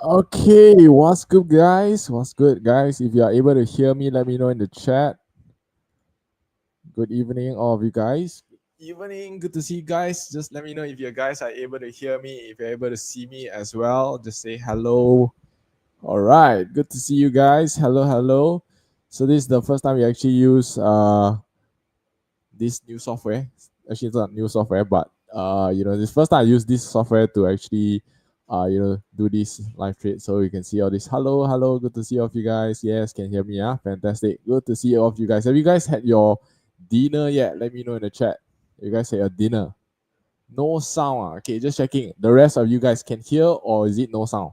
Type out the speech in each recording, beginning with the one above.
Okay, what's good, guys? What's good, guys? If you are able to hear me, let me know in the chat. Good evening, all of you guys. Evening, good to see you guys. Just let me know if you guys are able to hear me. If you're able to see me as well, just say hello. All right, good to see you guys. Hello, hello. So this is the first time we actually use this new software. Actually, it's not new software, but this first time I use this software to actually do this live trade. So you can see all this. Hello, hello, good to see all of you guys. Yes, can hear me? Fantastic. Good to see all of you guys. Have you guys had your dinner yet? Let me know in the chat. You guys had your dinner. No sound. Okay, just checking. The rest of you guys can hear, or is it no sound?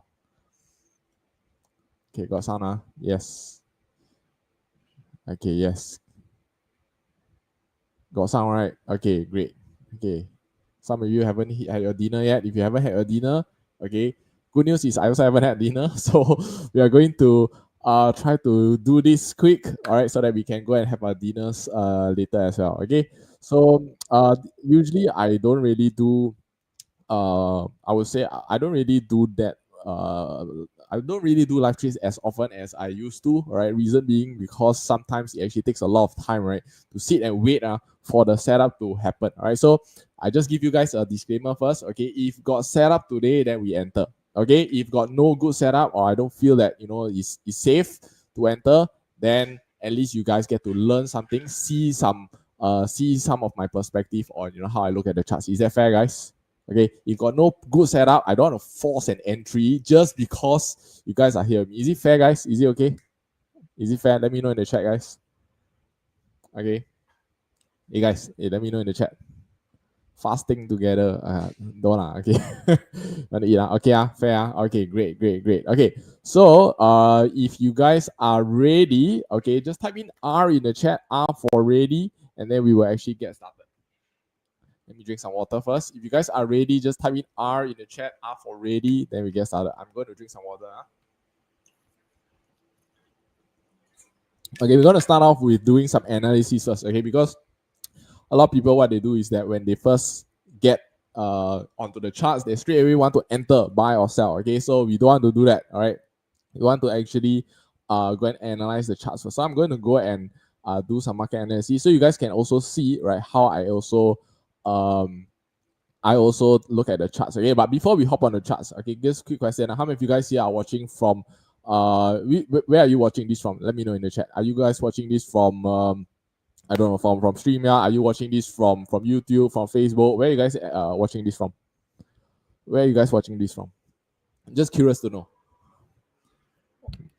Okay, got sound. Yes. Okay, yes. Got sound, right? Okay, great. Okay. Some of you haven't had your dinner yet. If you haven't had your dinner, okay. Good news is I also haven't had dinner. So we are going to try to do this quick, all right, so that we can go and have our dinners later as well. Okay. So usually I don't really do I would say I don't really do that. I don't really do live trades as often as I used to. Right, reason being because sometimes it actually takes a lot of time, right, to sit and wait for the setup to happen. All right, so I just give you guys a disclaimer first. Okay, if got setup today, then we enter. Okay, if got no good setup or I don't feel that it's safe to enter, then at least you guys get to learn something, see some of my perspective on how I look at the charts. Is that fair, guys? Okay, if got no good setup, I don't want to force an entry just because you guys are here. Is it fair, guys? Is it okay? Is it fair? Let me know in the chat, guys. Okay. Hey guys, let me know in the chat. Fasting together. Don't okay. Want to eat? Okay, fair. Okay, great, great, great. Okay. So if you guys are ready, okay, just type in R in the chat, R for ready, and then we will actually get started. Let me drink some water first. If you guys are ready, just type in R in the chat, R for ready, then we get started. I'm going to drink some water. Okay, we're going to start off with doing some analysis first, okay, because a lot of people, what they do is that when they first get onto the charts, they straight away want to enter, buy or sell, okay, so we don't want to do that, all right. We want to actually go and analyze the charts first. So I'm going to go and do some market analysis so you guys can also see, right, how I also look at the charts. Okay, but before we hop on the charts, okay, just quick question: how many of you guys here are watching from? Where are you watching this from? Let me know in the chat. Are you guys watching this from? I don't know, from StreamYard. Are you watching this from YouTube, from Facebook? Where are you guys watching this from? Where are you guys watching this from? I'm just curious to know.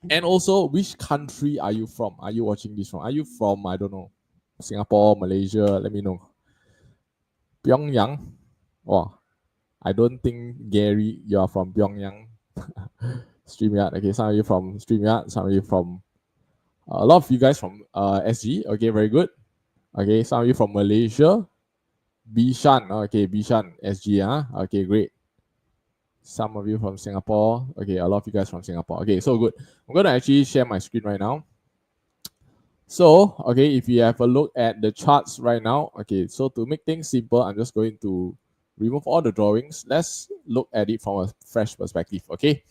And also, which country are you from? Are you watching this from? Are you from, I don't know, Singapore, Malaysia? Let me know. Pyongyang. Wow. I don't think, Gary, you are from Pyongyang. StreamYard. Okay, some of you from StreamYard, some of you from a lot of you guys from SG. Okay, very good. Okay, some of you from Malaysia. Bishan. Okay, Bishan, SG. Okay, great. Some of you from Singapore. Okay, a lot of you guys from Singapore. Okay, so good. I'm going to actually share my screen right now. So, okay, if you have a look at the charts right now, okay, so to make things simple, I'm just going to remove all the drawings. Let's look at it from a fresh perspective, okay?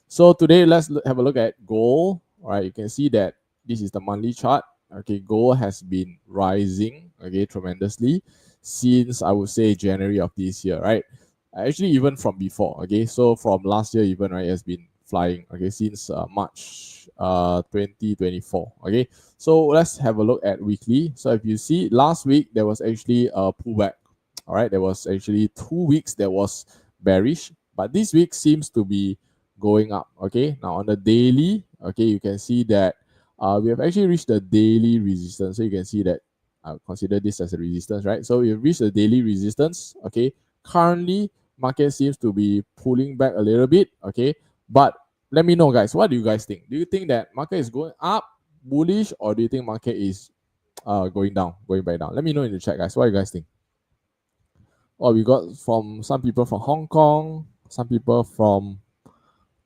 So today, let's have a look at gold. All right, you can see that this is the monthly chart. Okay, gold has been rising, okay, tremendously since, I would say, January of this year, right? Actually, even from before, okay, so from last year even, right, it has been flying, okay, since March 2024, okay. So let's have a look at weekly. So if you see, last week there was actually a pullback. All right, there was actually 2 weeks that was bearish, but this week seems to be going up. Okay, now on the daily, okay, you can see that we have actually reached the daily resistance. So you can see that I consider this as a resistance, right? So we've reached the daily resistance. Okay, currently market seems to be pulling back a little bit. Okay, but let me know, guys, what do you guys think? Do you think that market is going up, bullish, or do you think market is going down, going back down? Let me know in the chat, guys. What do you guys think? Oh, we got from some people from Hong Kong, some people from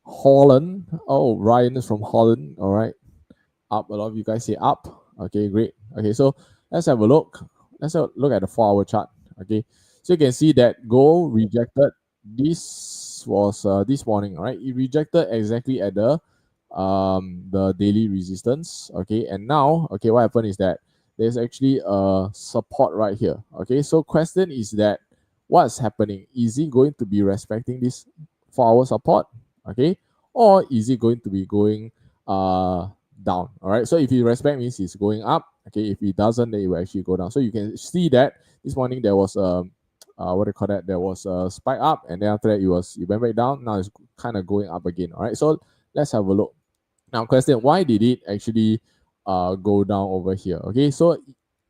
Holland. Oh, Ryan is from Holland. All right. Up. A lot of you guys say up. Okay, great. Okay, so let's have a look. Let's have a look at the 4-hour chart. Okay, so you can see that gold rejected this this was this morning, right? It rejected exactly at the daily resistance. Okay, and now, okay, what happened is that there's actually a support right here. Okay, so question is that what's happening? Is it going to be respecting this 4-hour support? Okay, or is it going to be going down? All right, so if it respect means it's going up. Okay, if it doesn't, then it will actually go down. So you can see that this morning there was a what do you call that? There was a spike up, and then after that it went back down. Now it's kind of going up again. All right, so let's have a look. Now, question: why did it actually go down over here? Okay, so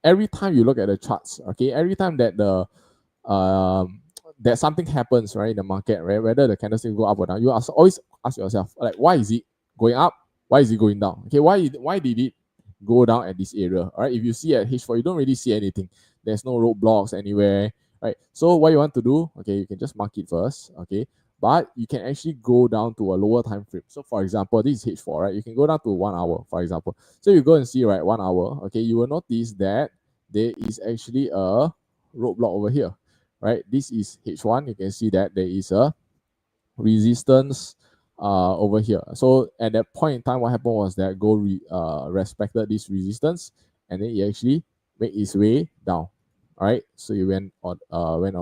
every time you look at the charts, okay, every time that um that something happens right in the market, right, whether the candlestick go up or down, you always ask yourself like, why is it going up? Why is it going down? Okay, why did it go down at this area? All right, if you see at H4, you don't really see anything. There's no roadblocks anywhere, right? So what you want to do, okay, you can just mark it first, okay, but you can actually go down to a lower time frame. So for example, this is H4, right? You can go down to 1 hour, for example. So you go and see, right, 1 hour, okay, you will notice that there is actually a roadblock over here, right? This is H1. You can see that there is a resistance over here. So at that point in time, what happened was that gold respected this resistance, and then it actually made its way down. All right, so it went all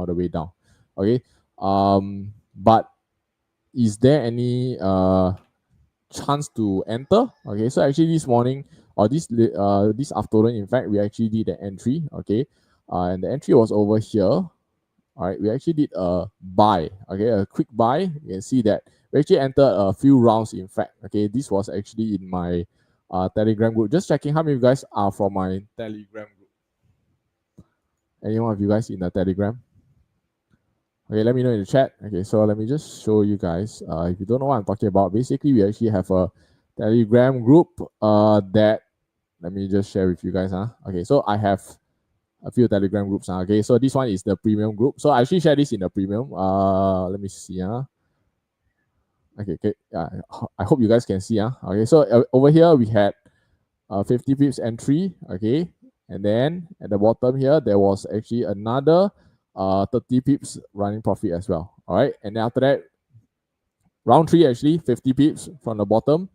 the way down. Okay, but is there any chance to enter? Okay, so actually this morning or this afternoon, in fact, we actually did an entry. Okay, and the entry was over here. All right, we actually did a buy, okay, a quick buy. You can see that we actually entered a few rounds, in fact. Okay, this was actually in my Telegram group. Just checking how many of you guys are from my Telegram group. Anyone of you guys in the Telegram? Okay, let me know in the chat. Okay, so let me just show you guys. If you don't know what I'm talking about, basically we actually have a Telegram group that, let me just share with you guys. Okay, so I have a few Telegram groups. Okay, so this one is the premium group. So I actually share this in the premium. Let me see. Okay. I hope you guys can see. Okay, so over here we had 50 pips entry. Okay, and then at the bottom here there was actually another 30 pips running profit as well. All right, and then after that, round 3 actually 50 pips from the bottom,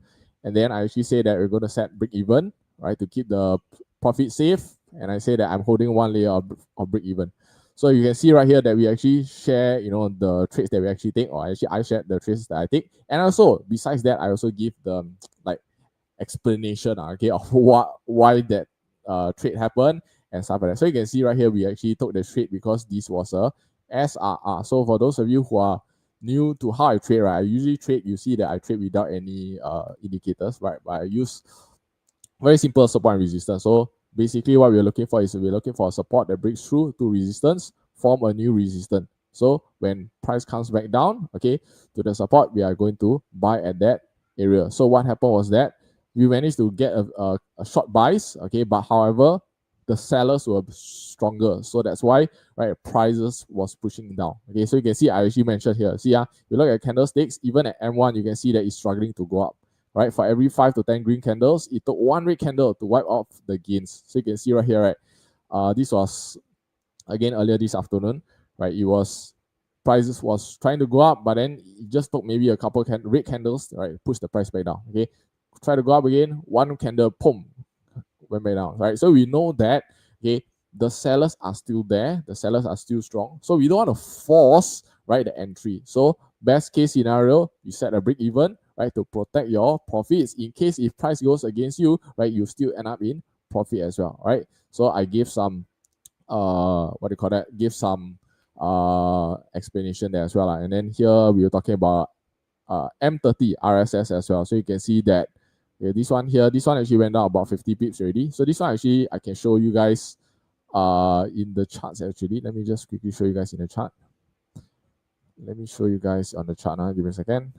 and then I actually say that we're going to set break even, right, to keep the profit safe. And I say that I'm holding one layer of break even. So you can see right here that we actually share, the trades that we actually take, or actually I share the trades that I take. And also, besides that, I also give the like explanation, okay, of why that trade happened and stuff like that. So you can see right here, we actually took the trade because this was a SRR. So for those of you who are new to how I trade, right, I usually trade, you see that I trade without any indicators, right, but I use very simple support and resistance. So basically what we're looking for is we're looking for a support that breaks through to resistance, form a new resistance. So when price comes back down, okay, to the support, we are going to buy at that area. So what happened was that we managed to get a short buys, okay, but however, the sellers were stronger. So that's why, right, prices was pushing down. Okay, so you can see I actually mentioned here. See, you look at candlesticks, even at M1, you can see that it's struggling to go up. Right, for every 5 to 10 green candles, it took one red candle to wipe off the gains. So you can see right here, right, this was again earlier this afternoon, right? It was prices was trying to go up, but then it just took maybe a couple red candles, right, push the price back down. Okay, try to go up again, one candle, boom, went back down. Right, so we know that, okay, the sellers are still there, the sellers are still strong, so we don't want to force, right, the entry. So best case scenario, you set a break even, right, to protect your profits in case if price goes against you, right, you still end up in profit as well, right? So I give some what do you call that, give some explanation there as well, and then here we were talking about M30 RSS as well. So you can see that, okay, this one actually went down about 50 pips already. So this one actually I can show you guys in the charts actually. Let me just quickly show you guys in the chart. Let me show you guys on the chart now. Give me a second.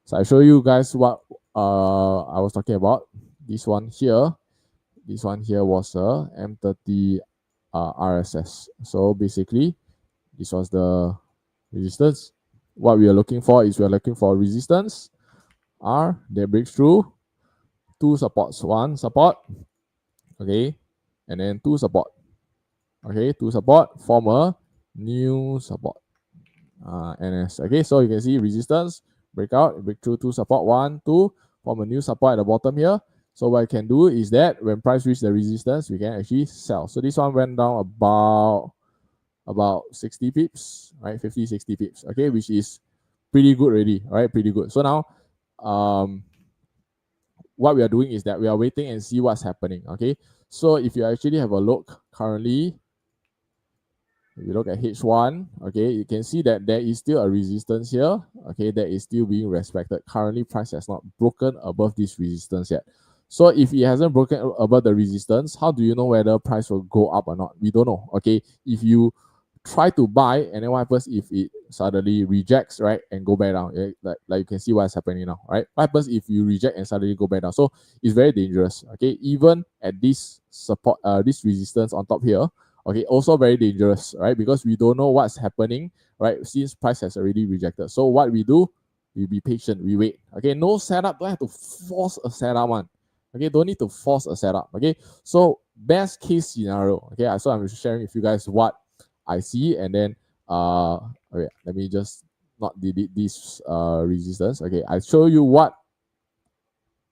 So I show you guys what I was talking about. This one here was a M30 RSS. So basically, this was the resistance. What we are looking for is we are looking for resistance R that breaks through, 2 supports, 1 support, okay, and then 2 support, okay, 2 support, form a new support. NS. Okay, so you can see resistance, breakout, breakthrough to support 1, 2, form a new support at the bottom here. So what I can do is that when price reach the resistance, we can actually sell. So this one went down about 60 pips, right? 50, 60 pips, okay, which is pretty good already, right? Pretty good. So now, what we are doing is that we are waiting and see what's happening, okay? So if you actually have a look currently, if you look at H1, okay, you can see that there is still a resistance here, okay, that is still being respected. Currently, price has not broken above this resistance yet. So if it hasn't broken above the resistance, how do you know whether price will go up or not? We don't know, okay? If you try to buy, and then what happens if it suddenly rejects, right, and go back down? Like you can see what's happening now, right? What happens if you reject and suddenly go back down? So it's very dangerous, okay? Even at this support, this resistance on top here, okay, also very dangerous, right? Because we don't know what's happening, right? Since price has already rejected. So what we do, we be patient, we wait. Okay, no setup, don't have to force a setup one. Okay, don't need to force a setup. Okay, so best case scenario. Okay, so I'm sharing with you guys what I see, and then okay, let me just not delete this resistance. Okay, I show you what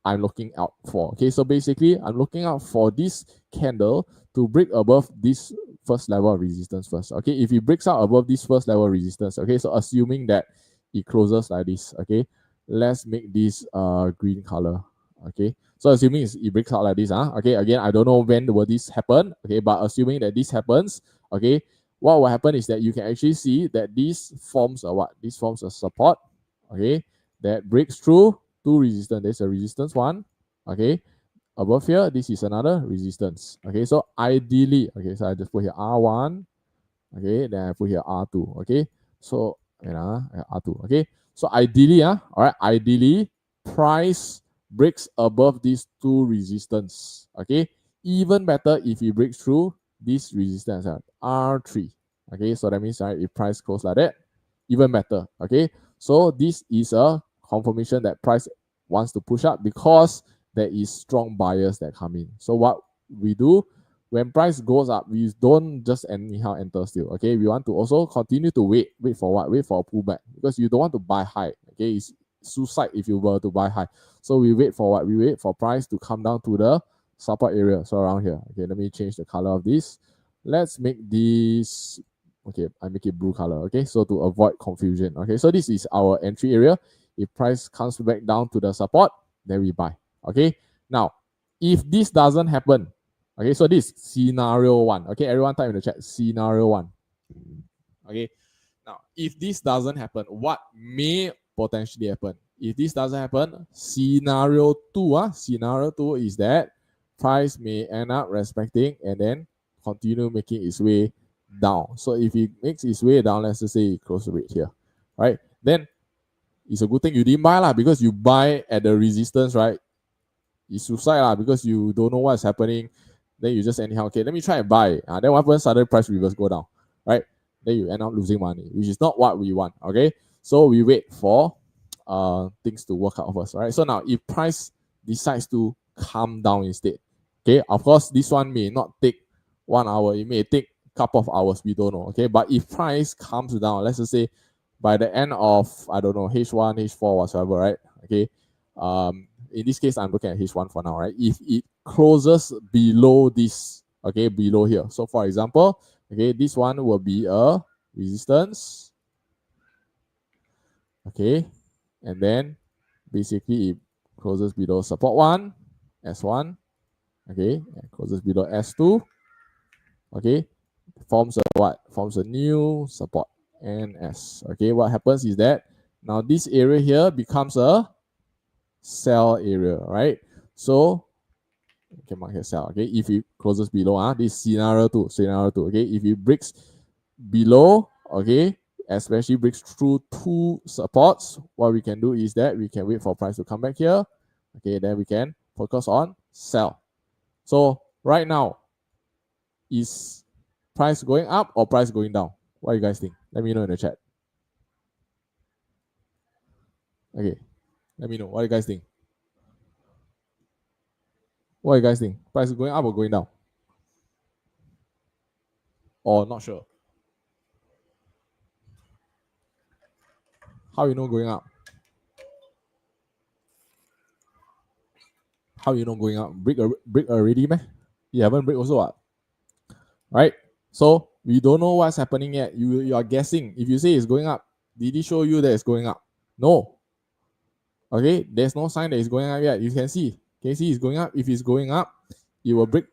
I'm looking out for. Okay, so basically, I'm looking out for this candle to break above this first level of resistance first. Okay, if it breaks out above this first level of resistance, okay, so assuming that it closes like this, okay, let's make this green color. Okay, so assuming it breaks out like this, okay, again, I don't know when will this happen, okay, but assuming that this happens, okay, what will happen is that you can actually see that this forms a what? This forms a support, okay, that breaks through two resistance. There's a resistance one, okay. Above here, this is another resistance. Okay, so ideally, okay, so I just put here R1, okay, then I put here R2, okay. So R2, okay. So ideally, all right, ideally, price breaks above these two resistance, okay. Even better if it breaks through this resistance, R3, okay. So that means if price goes like that, even better, okay. So this is a confirmation that price wants to push up because there is strong buyers that come in. So what we do when price goes up, we don't just anyhow enter still. Okay, we want to also continue to wait. Wait for what? Wait for a pullback because you don't want to buy high. Okay, it's suicide if you were to buy high. So we wait for what? We wait for price to come down to the support area. So around here. Okay, let me change the color of this. Let's make this. Okay, I make it blue color. Okay, so to avoid confusion. Okay, so this is our entry area. If price comes back down to the support, then we buy. Okay, now if this doesn't happen, okay, so this scenario one. Okay, everyone type in the chat scenario one. Okay, now if this doesn't happen, what may potentially happen? If this doesn't happen, scenario two, scenario two is that price may end up respecting and then continue making its way down. So if it makes its way down, let's just say it close the rate here, right? Then it's a good thing you didn't buy lah because you buy at the resistance, right? It's suicide lah because you don't know what's happening. Then you just anyhow, okay, let me try and buy. Then what happens? Suddenly price reverse go down, right? Then you end up losing money, which is not what we want. Okay, so we wait for things to work out first, right? So now if price decides to calm down instead, okay, of course this one may not take 1 hour, it may take a couple of hours, we don't know. Okay, but if price comes down, let's just say by the end of I don't know H1, H4, whatsoever, right? Okay, in this case, I'm looking at H1 for now, right? If it closes below this, okay, below here. So for example, okay, this one will be a resistance, okay, and then basically it closes below support one, S1, okay, and closes below S2, okay, forms a what? Forms a new support, NS. Okay, what happens is that now this area here becomes a sell area, right? So can mark here sell. Okay, if it closes below, this scenario two, okay, if it breaks below, okay, especially breaks through two supports, what we can do is that we can wait for price to come back here, okay, then we can focus on sell. So right now, is price going up or price going down? What do you guys think? Let me know in the chat. Okay, let me know. What do you guys think? What do you guys think? Price is going up or going down? Or not sure? How you know going up? How you know going up? Break already, man. You haven't break also, what? Right? So we don't know what's happening yet. You are guessing. If you say it's going up, did he show you that it's going up? No. Okay, there's no sign that it's going up yet. You can see. Can you see it's going up? If it's going up, it will break.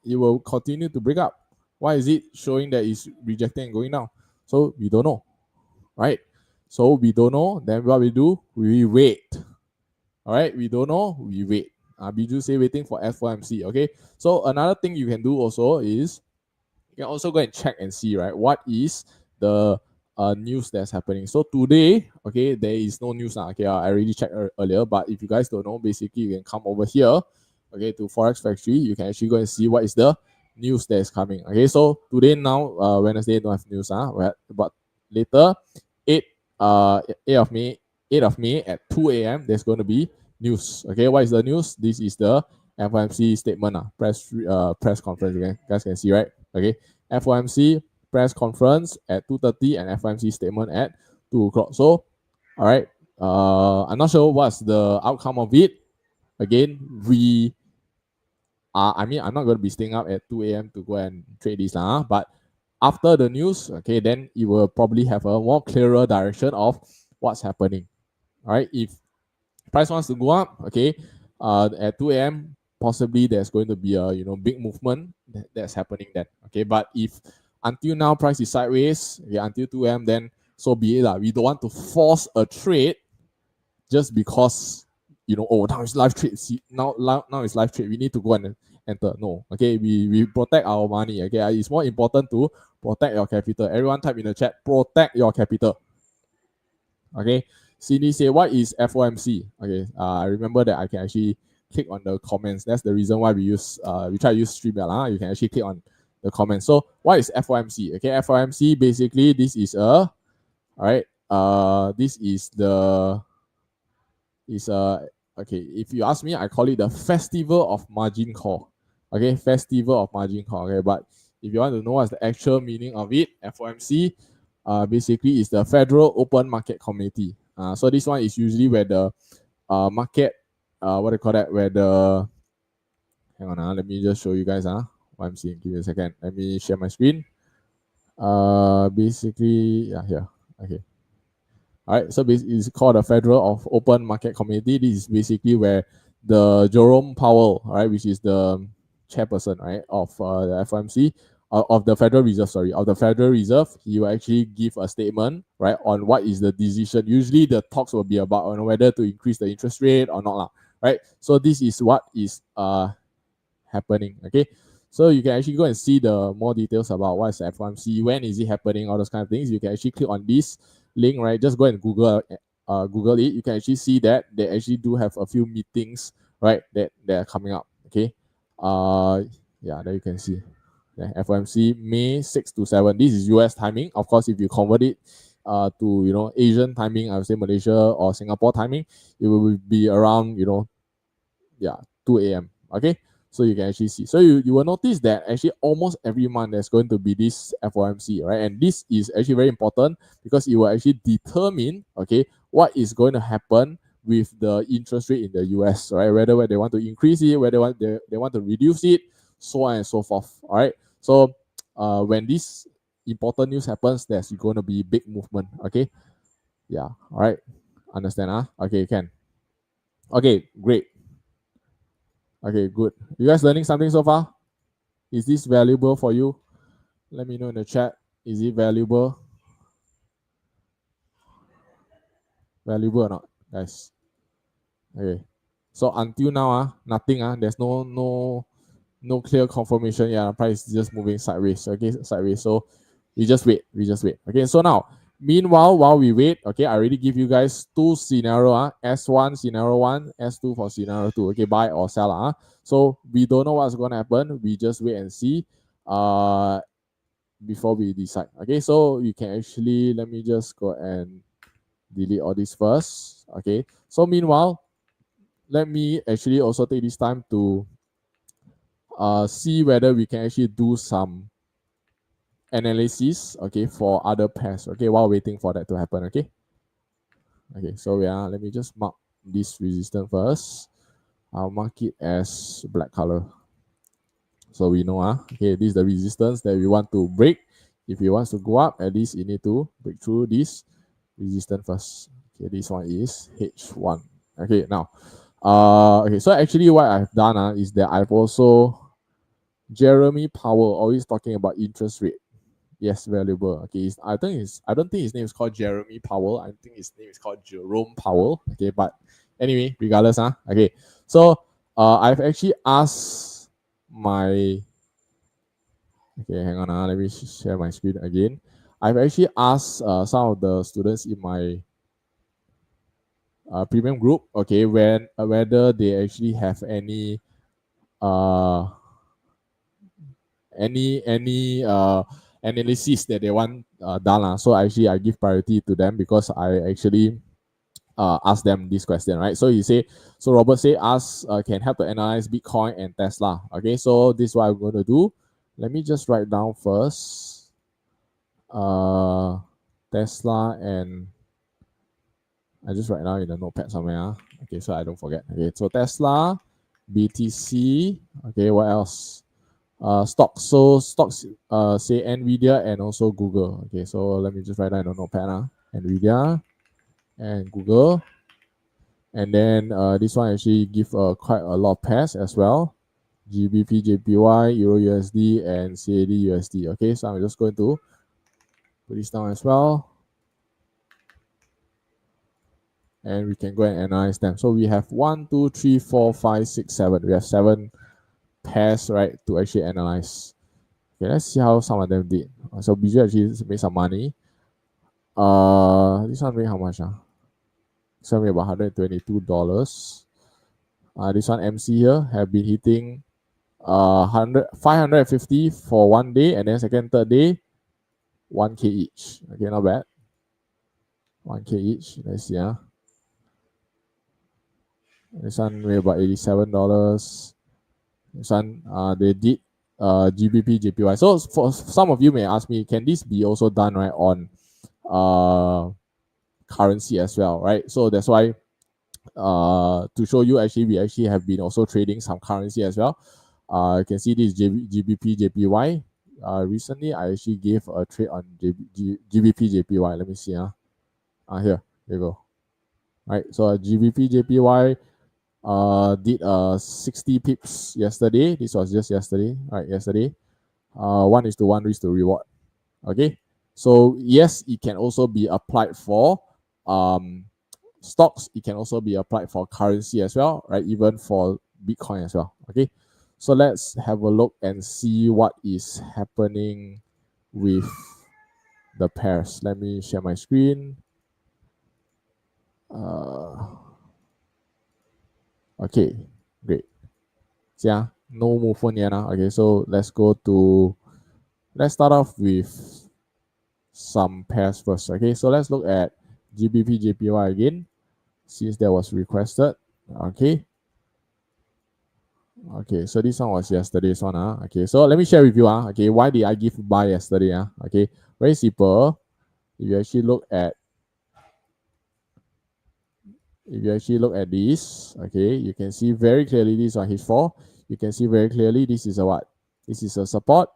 It will continue to break up. Why is it showing that it's rejecting and going down? So we don't know, right? So we don't know. Then what we do? We wait. All right, we don't know. We wait. Biju say waiting for FOMC. Okay. So another thing you can do also is you can also go and check and see, right, what is the news that's happening. So today, okay, there is no news now. Okay, I already checked earlier, but if you guys don't know, basically you can come over here, okay, to Forex Factory. You can actually go and see what is the news that is coming. Okay, so today now, Wednesday don't have news, but later, 8 8 of May 8 of May at 2 a.m. there's going to be news. Okay, what is the news? This is the FOMC statement, press conference. You guys can see, right? Okay, FOMC press conference at 2:30 and FOMC statement at 2 o'clock. So, all right, I'm not sure what's the outcome of it. Again, I'm not going to be staying up at 2 a.m. to go and trade this, but after the news, okay, then it will probably have a more clearer direction of what's happening. All right, if price wants to go up, okay, at 2 a.m. possibly there's going to be a big movement that's happening then. Okay, but if until now price is sideways, okay, until 2 a.m. then so be it. We don't want to force a trade just because now it's live trade. See, now it's live trade. We need to go and enter. No, okay, we protect our money. Okay, it's more important to protect your capital. Everyone type in the chat, protect your capital. Okay, Cindy say, what is FOMC? Okay, I remember that I can actually click on the comments. That's the reason why we try to use StreamYard. You can actually click on the comments. So what is FOMC? Okay, FOMC basically this is this is okay, if you ask me, I call it the Festival of Margin Call. Okay, Festival of Margin Call. Okay, but if you want to know what's the actual meaning of it, FOMC basically is the Federal Open Market Committee. So this one is usually where the market, what do you call that? Where the, hang on, let me just show you guys what I'm seeing. Give me a second. Let me share my screen. Basically, yeah, here. Okay. All right. So it's called the Federal of Open Market Committee. This is basically where the Jerome Powell, all right, which is the chairperson, right, of the FOMC, of the Federal Reserve, of the Federal Reserve, he will actually give a statement, right, on what is the decision. Usually the talks will be about whether to increase the interest rate or not, right? So this is what is happening, okay? So you can actually go and see the more details about what is FOMC, when is it happening, all those kind of things. You can actually click on this link, right? Just go and Google it. You can actually see that they actually do have a few meetings, right, that are coming up, okay? Yeah, there you can see. Yeah, FOMC May 6 to 7. This is US timing. Of course, if you convert it to Asian timing, I would say Malaysia or Singapore timing, it will be around 2 a.m. Okay, so you can actually see. So you will notice that actually almost every month there's going to be this FOMC, right? And this is actually very important because it will actually determine, okay, what is going to happen with the interest rate in the US, right? Whether they want to increase it, whether they want to reduce it, so on and so forth. All right. So when this important news happens, there's going to be big movement. Okay. Yeah. All right. Understand? Okay, can. Okay, great. Okay, good. You guys learning something so far? Is this valuable for you? Let me know in the chat. Is it valuable? Valuable or not, guys? Okay. So until now, nothing. There's no clear confirmation. Yeah, price is just moving sideways. Okay, sideways. So we just wait. Okay, so now, meanwhile, while we wait, okay, I already give you guys two scenario. S1 scenario 1, S2 for scenario 2. Okay, buy or sell. So we don't know what's gonna happen. We just wait and see. Before we decide. Okay, so you can actually, let me just go and delete all this first. Okay, so meanwhile, let me actually also take this time to see whether we can actually do some analysis, okay, for other pairs, okay, while waiting for that to happen. Okay, Okay, so let me just mark this resistance first. I'll mark it as black color. So we know, okay, this is the resistance that we want to break. If it wants to go up, at least you need to break through this resistance first. Okay, this one is H1. Okay, now, okay, so actually what I've done is that I've also, Jeremy Powell always talking about interest rate. Yes, valuable. Okay, I don't think his name is called Jeremy Powell. I think his name is called Jerome Powell. Okay, but anyway, regardless, okay. So I've actually asked my, okay, hang on, let me share my screen again. I've actually asked some of the students in my premium group, okay, whether they actually have uh any analysis that they want done. So actually I give priority to them because I actually ask them this question, right? So so Robert say us can help to analyze Bitcoin and Tesla. Okay, so this is what I'm going to do. Let me just write down first Tesla, and I just write down in the notepad somewhere. Okay, so I don't forget. Okay, so Tesla, BTC. Okay, what else? Stocks. So stocks say Nvidia and also Google. Okay, so let me just write down in the notepad. Nvidia and Google. And then this one actually give quite a lot of pairs as well. GBP, JPY, Euro USD, and CAD USD. Okay, so I'm just going to put this down as well. And we can go and analyze them. So we have 1, 2, 3, 4, 5, 6, 7. We have 7 pairs, right, to actually analyze. Okay, let's see how some of them did. So BJ actually made some money. This one made how much? This one made about $122. This one MC here have been hitting 550 for one day, and then second, third day, 1K each. Okay, not bad. 1K each. Let's see. This one made about $87. This one they did GBP, JPY. So for some of you may ask me, can this be also done right on currency as well, right? So that's why to show you, actually we actually have been also trading some currency as well. You can see this GBP, JPY. Recently I actually gave a trade on GBP, JPY. Let me see. Here you go. Right, so GBP, JPY did 60 pips yesterday. This was just yesterday, right? Yesterday, 1:1 risk to reward. Okay, so yes, it can also be applied for stocks. It can also be applied for currency as well, right? Even for Bitcoin as well. Okay, so let's have a look and see what is happening with the pairs. Let me share my screen. Okay, great. Yeah, no movement yet. Okay, so let's start off with some pairs first. Okay, so let's look at GBP, JPY again, since that was requested. Okay. Okay, so this one was yesterday's one. Okay, so let me share with you. Okay, why did I give buy yesterday? Okay, very simple. If you actually look at this, okay, you can see very clearly this on H4. You can see very clearly this is a what? This is a support.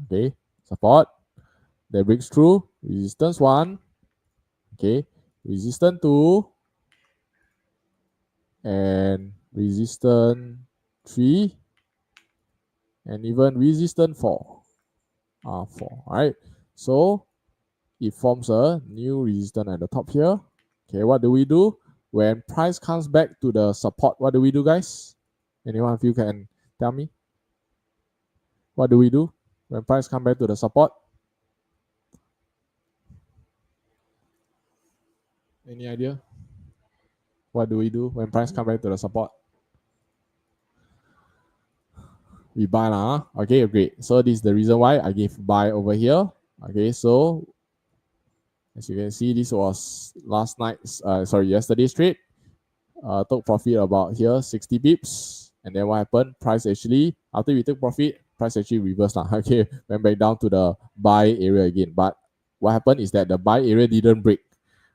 Okay, support that breaks through resistance 1. Okay, resistance 2, and resistance 3, and even resistance 4. 4. All right, so it forms a new resistance at the top here. Okay, what do we do when price comes back to the support? What do we do, guys? Anyone of you can tell me? What do we do when price comes back to the support? Any idea? What do we do when price comes back to the support? We buy lah. Okay, great. So this is the reason why I gave buy over here. Okay, so as you can see, this was yesterday's trade. Took profit about here 60 pips, and then what happened? Price actually, after we took profit, price actually reversed lah. Okay, went back down to the buy area again. But what happened is that the buy area didn't break.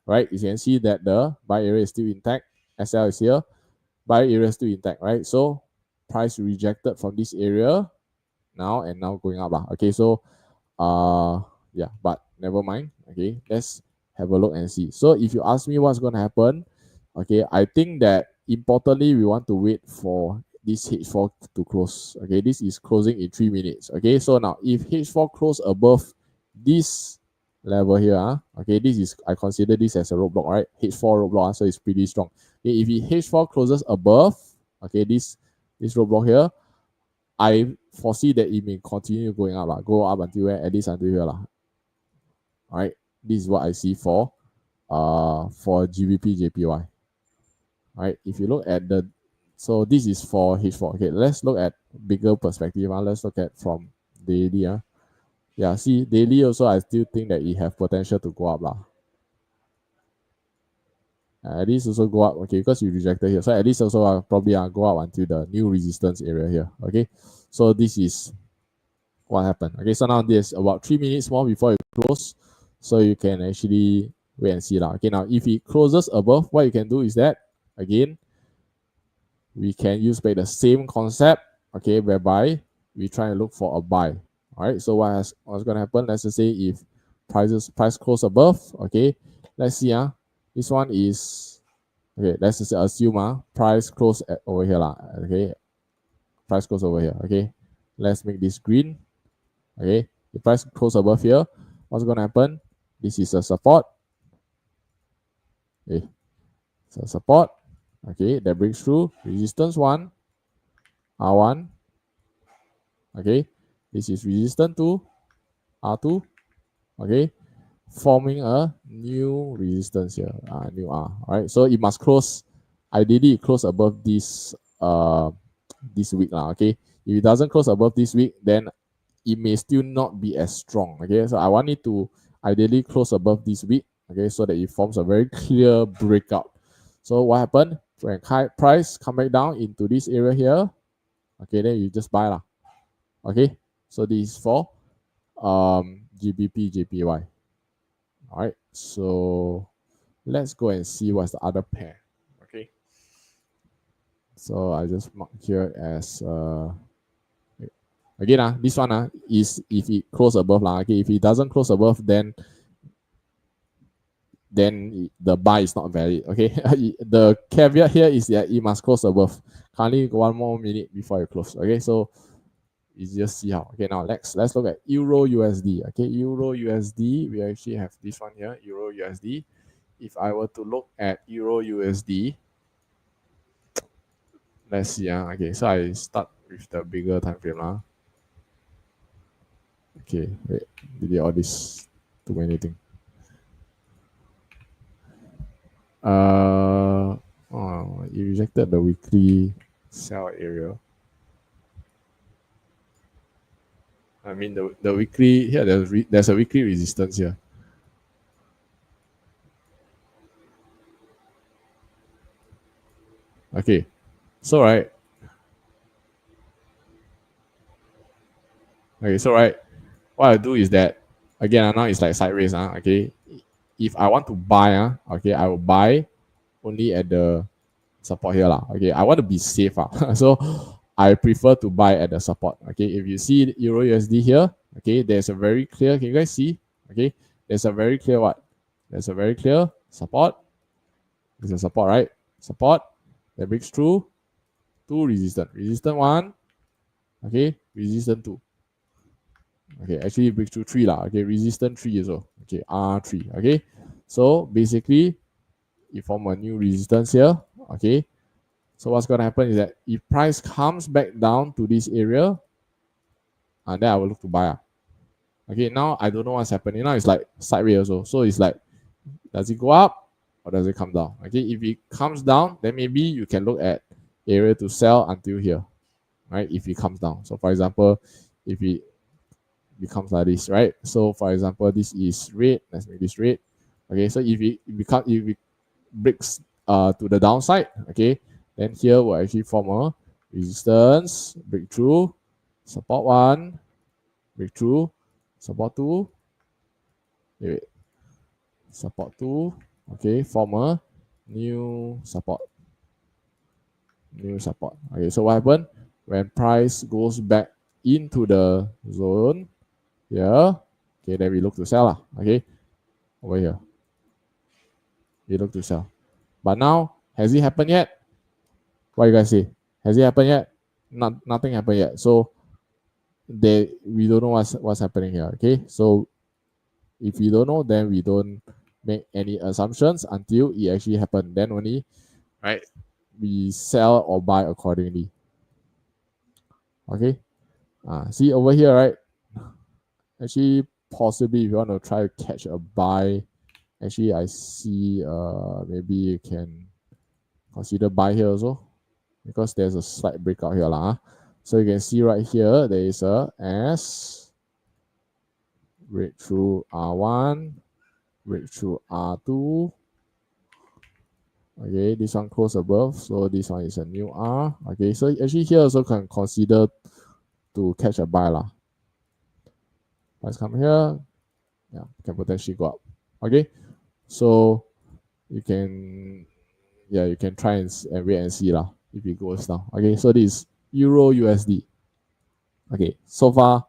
right? You can see that the buy area is still intact. SL is here, buy area is still intact, right? So price rejected from this area now and now going up. Okay, so yeah, but never mind. Okay, let's have a look and see. So if you ask me what's going to happen, okay, I think that importantly we want to wait for this H4 to close. Okay, this is closing in 3 minutes. Okay, so now if H4 close above this level here, okay, this is, I consider this as a roadblock, right? H4 roadblock, so it's pretty strong. Okay, if H4 closes above, okay, this roadblock here, I foresee that it may continue going up, go up until where, at least until here. All right, this is what I see for GBP JPY. All right, if you look at the, so this is for H4. Okay, let's look at bigger perspective. Let's look at from daily. Yeah, see, daily also I still think that it have potential to go up. At least also go up, okay, because you rejected here. So at least also probably go up until the new resistance area here. Okay, so this is what happened. Okay, so now there's about 3 minutes more before it close, so you can actually wait and see lah. Okay, now if it closes above, what you can do is that again we can use back the same concept, okay, whereby we try and look for a buy. All right, so what's going to happen? Let's just say if price close above, okay, let's see. This one is, okay, let's just assume price close at over here lah. Okay, price close over here. Okay, let's make this green. Okay, the price close above here, what's going to happen? This is a support. Okay, so support. Okay, that breaks through resistance 1, R1. Okay, this is resistance 2, R2. Okay, forming a new resistance here, new R. All right, so it must close, ideally it close above this this week lah. Okay, if it doesn't close above this week, then it may still not be as strong. Okay, so I want it to ideally close above this week. Okay, so that it forms a very clear breakout. So what happened when price come back down into this area here? Okay, then you just buy lah. Okay, so this is for GBP JPY. All right, so let's go and see what's the other pair. Okay, so I just mark here as again, this one is if it close above lah. Okay, if it doesn't close above, then the buy is not valid. Okay, the caveat here is that it must close above. Currently 1 more minute before it close. Okay, so you just see how. Okay, now let's look at Euro USD. Okay, Euro USD, we actually have this one here, Euro USD. If I were to look at Euro USD, let's see. Okay, so I start with the bigger time frame. Okay, wait, delete all this, too many things. You rejected the weekly sell area. I mean the weekly here, there's a weekly resistance here. Okay, so right. Okay, so right, what I do is that again now it's like sideways. Okay, if I want to buy, okay, I will buy only at the support here lah. Okay, I want to be safe. So I prefer to buy at the support. Okay, if you see Euro USD here, okay, there's a very clear, can you guys see? Okay, there's a very clear what? There's a very clear support. There's a support, right? Support that breaks through two resistance. Resistance 1, okay, resistance 2. Okay, actually breaks through 3 lah. Okay, resistance 3 as well. Okay, R3. Okay, so basically you form a new resistance here. Okay, so what's going to happen is that if price comes back down to this area, and then I will look to buy. Okay, now I don't know what's happening. Now it's like sideways also. So it's like, does it go up or does it come down? Okay, if it comes down, then maybe you can look at area to sell until here, right? If it comes down. So for example, if it becomes like this, right? So for example, this is red. Let's make this red. Okay, so if it breaks to the downside, okay, then here will actually form a resistance, breakthrough, support 1, breakthrough, support 2, wait, support 2, Okay, form a new support. Okay, so what happened when price goes back into the zone here? Okay, then we look to sell lah. Okay, over here we look to sell. But now, has it happened yet? What you guys say? Has it happened yet? Nothing happened yet. So we don't know what's happening here. Okay, so if we don't know, then we don't make any assumptions until it actually happened. Then only, right, we sell or buy accordingly. Okay. See over here, right? Actually, possibly if you want to try to catch a buy, actually I see maybe you can consider buy here also, because there's a slight breakout here lah. So you can see right here there is a S breakthrough R1, breakthrough R2. Okay, this one close above, so this one is a new R. Okay, so actually here also can consider to catch a buy lah. Price come here, yeah, can potentially go up. Okay, so you can try and wait and see lah if it goes down. Okay, so this is Euro USD. Okay, so far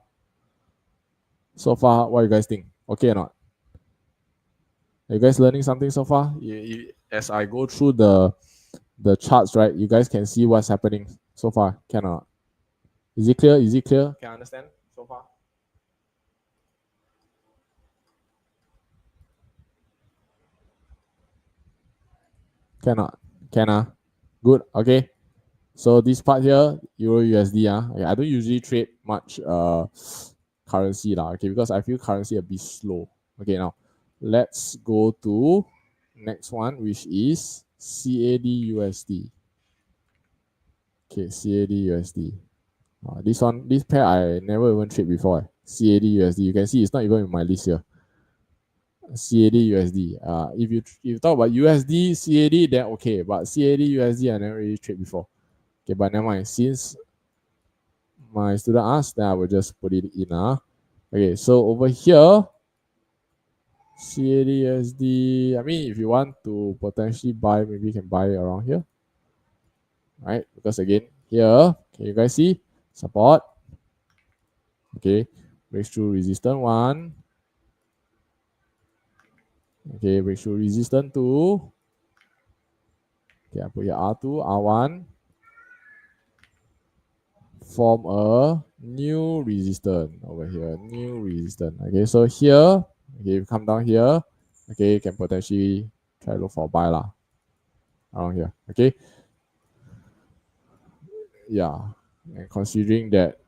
what you guys think? Okay or not? Are you guys learning something so far? As I go through the charts, right, you guys can see what's happening so far. Can or not? Is it clear? Can I understand so far? Cannot. Good. Okay. So this part here, Euro USD. Okay, I don't usually trade much currency lah. Okay, because I feel currency a bit slow. Okay, now let's go to next one, which is CAD USD. Okay, CAD USD. This pair I never even trade before. CAD USD. You can see it's not even in my list here. CAD USD. If you talk about USD CAD, then okay, but CAD USD I never really trade before. Okay, but never mind. Since my student asked, then I will just put it in. Okay, so over here, CAD USD. I mean, if you want to potentially buy, maybe you can buy around here, right? Because again, here, can you guys see support? Okay, breakthrough resistance 1. Okay, breakthrough resistance 2. Okay, I put here R2, R1. Form a new resistance over here. New resistance. Okay, so here, okay, you come down here. Okay, you can potentially try to look for a buy lah around here. Okay. Yeah. And considering that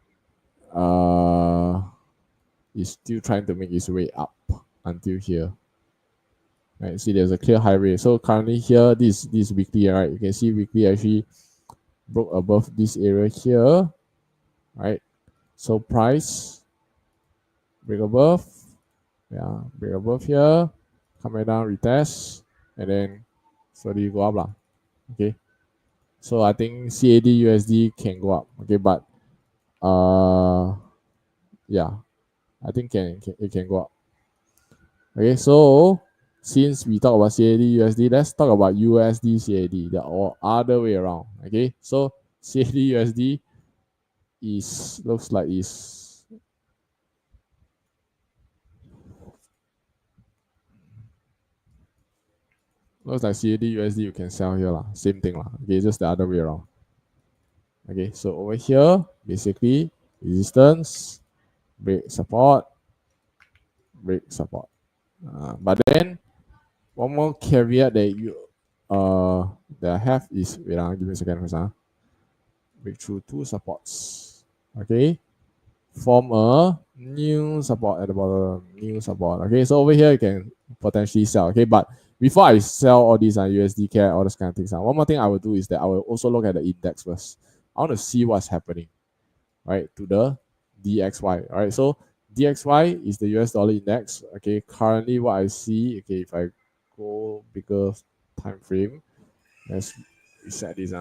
it's still trying to make its way up until here. Right, see there's a clear high rate. So currently here, this weekly, right? You can see weekly actually broke above this area here. Right. So price break above. Yeah, break above here, come back down, retest, and then slowly go up lah. Okay. So I think CAD USD can go up. Okay, but yeah, I think it can go up. Okay, so since we talk about CAD USD, let's talk about USD CAD, the other way around. Okay, so CAD USD looks like CAD USD you can sell here lah. Same thing lah. Okay, just the other way around. Okay, so over here, basically resistance, break support. But then one more caveat that I have is, wait, give me a second first. Breakthrough 2 supports. Okay, form a new support at the bottom. New support. Okay, so over here you can potentially sell. Okay, but before I sell all these USD CAD, all those kind of things, one more thing I will do is that I will also look at the index first. I want to see what's happening, right, to the DXY. All right, so DXY is the US dollar index. Okay, currently what I see, okay, if I go bigger time frame, let's reset this.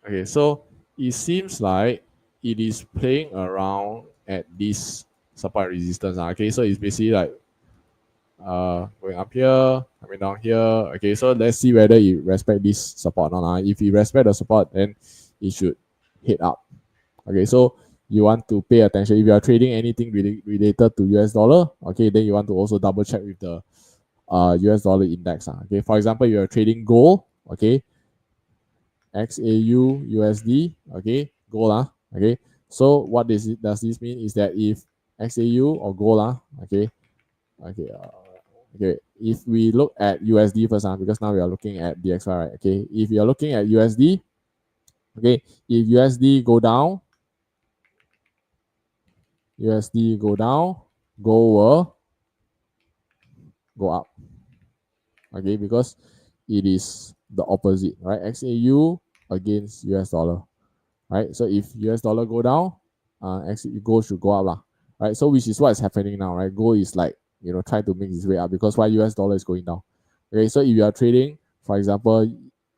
Okay, so it seems like it is playing around at this support and resistance. Okay, so it's basically like going up here, coming down here. Okay, so let's see whether it respect this support or not. If you respect the support, then it should hit up. Okay, so you want to pay attention. If you are trading anything related to US dollar, okay, then you want to also double check with the US dollar index. Okay, for example, you are trading gold, okay, XAU USD, okay, gold. Okay, so what does this mean is that if XAU or gold, okay, okay, okay, if we look at USD first, because now we are looking at DXY, right? Okay, if you are looking at USD, okay, if USD go down, gold will go up. Okay, because it is the opposite, right? XAU against US dollar, right? So if US dollar go down, gold should go up, lah, right? So which is what is happening now, right? Gold is like, trying to make its way up because why US dollar is going down. Okay, so if you are trading, for example,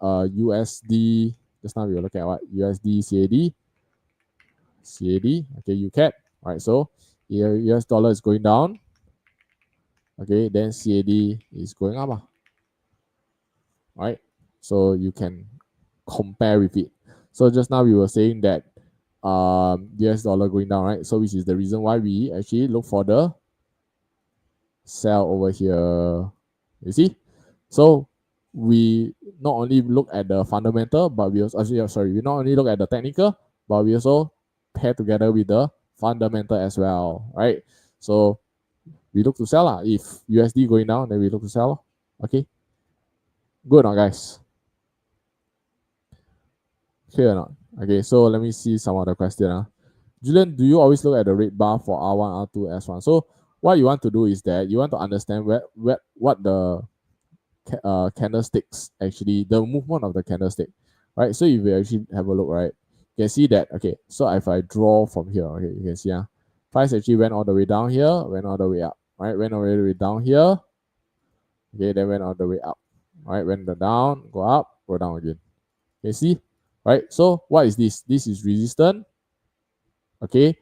USD, just now we were looking at what USD CAD, okay, UCAD, right? So here US dollar is going down, okay, then CAD is going up, right? So you can compare with it. So just now we were saying that US dollar going down, right? So which is the reason why we actually look for the sell over here. You see? So we not only look at the fundamental, but we also we not only look at the technical, but we also pair together with the fundamental as well, right? So we look to sell. If USD going down, then we look to sell. Okay. Good or not, guys? Clear or not? Okay, so let me see some other question. Julian, do you always look at the red bar for R1, R2, S1? So what you want to do is that you want to understand what the candlesticks actually, the movement of the candlestick, right? So if you actually have a look, right, you can see that, okay, so if I draw from here, okay, you can see, price actually went all the way down here, went all the way up, right? Went all the way down here, okay, then went all the way up, right? Went the down, go up, go down again. Okay, see, right? So what is this? This is resistance, okay,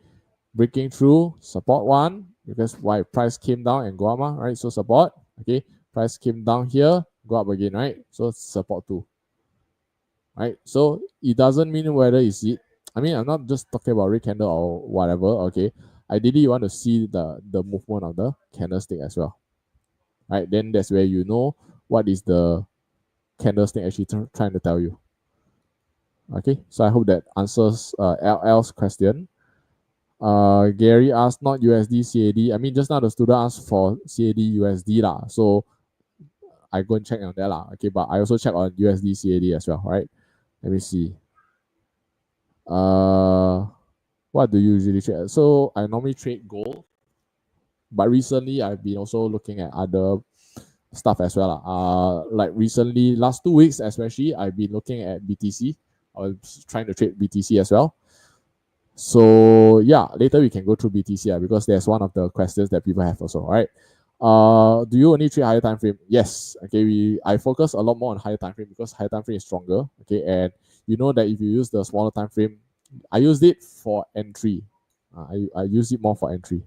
breaking through support one, because why price came down and go up, right? So support, okay, price came down here, go up again, right? So support two, right? So it doesn't mean whether is it, I mean, I'm not just talking about red candle or whatever, okay? Ideally, you want to see the movement of the candlestick as well, right? Then that's where you know what is the candlestick actually trying to tell you. Okay, so I hope that answers LL's question. Gary asked not USD CAD. I mean, just now the student asked for CAD USD lah. So I go and check on that lah. Okay, but I also check on USD CAD as well, right? Let me see. What do you usually trade? So I normally trade gold, but recently I've been also looking at other stuff as well. Like recently, last 2 weeks especially, I've been looking at BTC. I was trying to trade BTC as well. So yeah, later we can go through BTC because there's one of the questions that people have also, right? Do you only trade higher time frame? Yes. Okay, I focus a lot more on higher time frame because higher time frame is stronger. Okay, and you know that if you use the smaller time frame, I used it for entry. I use it more for entry.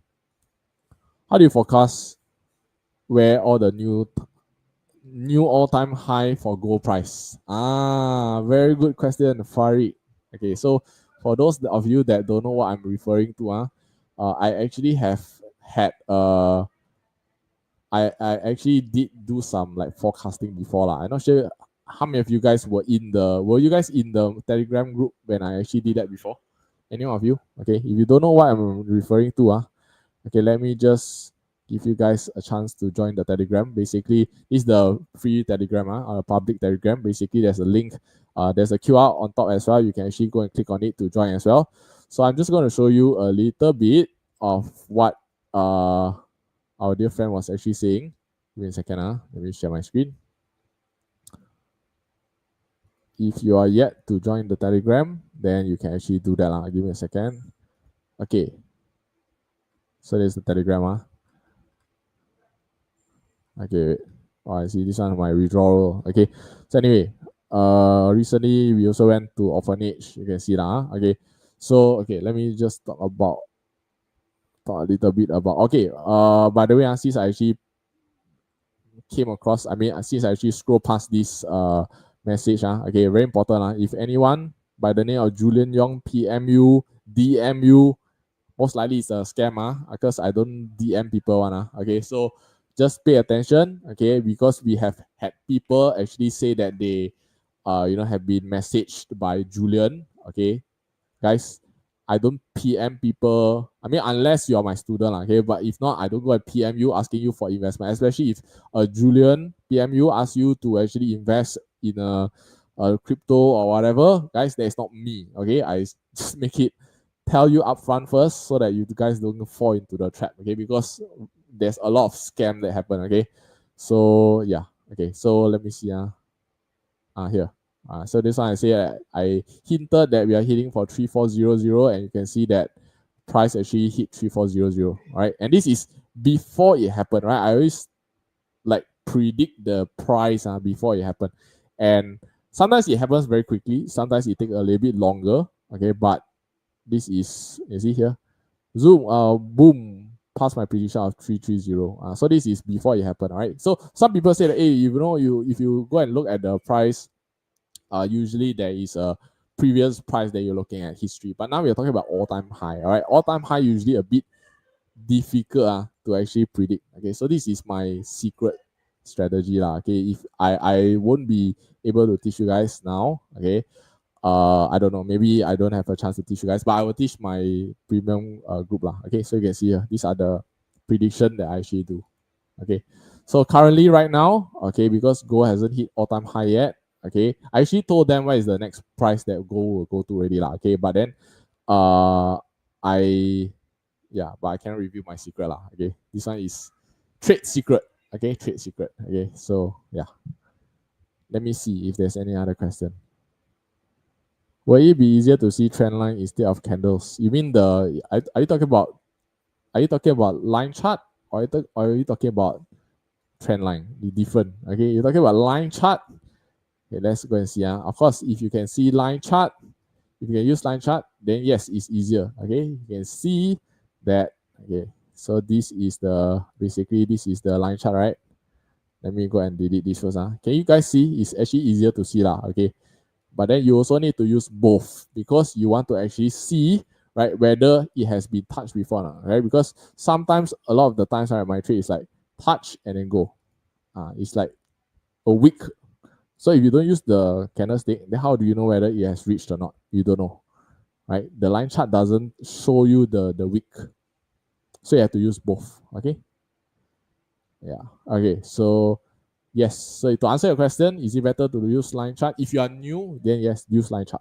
How do you forecast where all the new all-time high for gold price? Very good question, Farid. Okay, so for those of you that don't know what I'm referring to, I actually have had I actually did do some like forecasting before lah. I'm not sure how many of you guys were you guys in the Telegram group when I actually did that before? Any of you? Okay, if you don't know what I'm referring to, okay, let me just give you guys a chance to join the Telegram. Basically, it's the free Telegram, a public Telegram. Basically, there's a link. There's a QR on top as well. You can actually go and click on it to join as well. So I'm just going to show you a little bit of what our dear friend was actually saying. Give me a second. Let me share my screen. If you are yet to join the Telegram, then you can actually do that. Give me a second. Okay. So there's the Telegram. Okay. Oh, I see this one my withdrawal. Okay. So anyway, recently we also went to orphanage. You can see that. Okay. So okay, let me just talk about talk a little bit about. Okay. By the way, since I actually came across, since I actually scroll past this message, okay, very important. If anyone by the name of Julian Yong PMU, DMU, most likely it's a scam, because I don't DM people one. Okay, so just pay attention, okay, because we have had people actually say that they have been messaged by Julian. Okay, guys, I don't PM people. Unless you are my student, okay. But if not, I don't go and PM you asking you for investment. Especially if Julian PM you asks you to actually invest in a crypto or whatever, guys, that is not me. Okay, I just make it tell you upfront first so that you guys don't fall into the trap. Okay, because there's a lot of scam that happen. Okay, so yeah. Okay, so let me see. Here. So this one I say I hinted that we are hitting for 3400, and you can see that price actually hit 3400, right? And this is before it happened, right? I always like predict the price before it happened, and sometimes it happens very quickly, sometimes it takes a little bit longer. Okay, but this is, you see here, zoom, boom, past my prediction of 330. So this is before it happened, right? So some people say that, hey, if you go and look at the price, usually there is a previous price that you're looking at history, but now we're talking about all-time high. All right, all-time high usually a bit difficult to actually predict. Okay, so this is my secret strategy lah. Okay, if I won't be able to teach you guys now. Okay, I don't know, maybe I don't have a chance to teach you guys, but I will teach my premium group lah. Okay, so you can see here, these are the prediction that I actually do. Okay, so currently right now, okay, because gold hasn't hit all-time high yet. Okay, I actually told them what is the next price that gold will go to already lah. Okay, but then but I cannot reveal my secret lah. Okay, this one is trade secret. Okay, trade secret. Okay, so yeah, let me see if there's any other question. Will it be easier to see trend line instead of candles? You mean are you talking about line chart, or are you talking about trend line? The different. Okay, you're talking about line chart. Okay, let's go and see. Of course, if you can see line chart, if you can use line chart, then yes, it's easier. Okay, you can see that. Okay, so this is the line chart, right? Let me go and delete this first. Can you guys see? It's actually easier to see lah. Okay, but then you also need to use both, because you want to actually see, right, whether it has been touched before, right? Because sometimes, a lot of the times, right, my trade is like touch and then go. It's like a week. So if you don't use the candlestick, then how do you know whether it has reached or not? You don't know, right? The line chart doesn't show you the wick, so you have to use both. Okay. Yeah. Okay. So yes. So to answer your question, is it better to use line chart? If you are new, then yes, use line chart.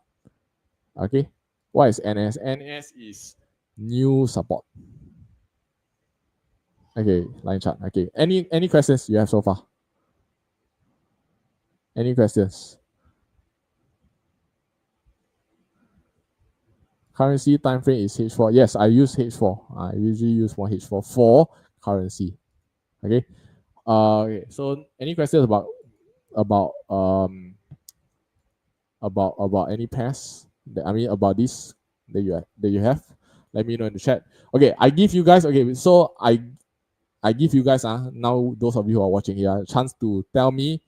Okay. What is NS? NS is new support. Okay, line chart. Okay. Any questions you have so far? Any questions? Currency time frame is H4. Yes, I use H4. I usually use more H4 for currency. Okay. Okay. So any questions about any pairs about this that you have? Let me know in the chat. Okay, I give you guys. Okay, so I give you guys now, those of you who are watching here, a chance to tell me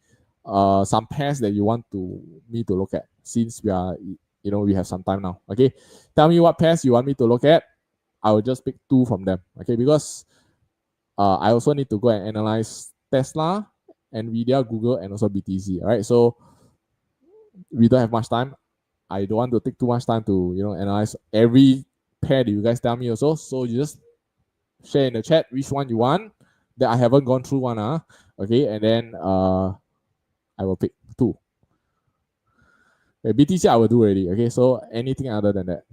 some pairs that you want me to look at, since we are, we have some time now. Okay, tell me what pairs you want me to look at. I will just pick two from them. Okay, because I also need to go and analyze Tesla, Nvidia, Google, and also BTC. All right, so we don't have much time. I don't want to take too much time to analyze every pair that you guys tell me also. So you just share in the chat which one you want that I haven't gone through one. Okay, and then I will pick two. Okay, BTC I will do already. Okay, so anything other than that.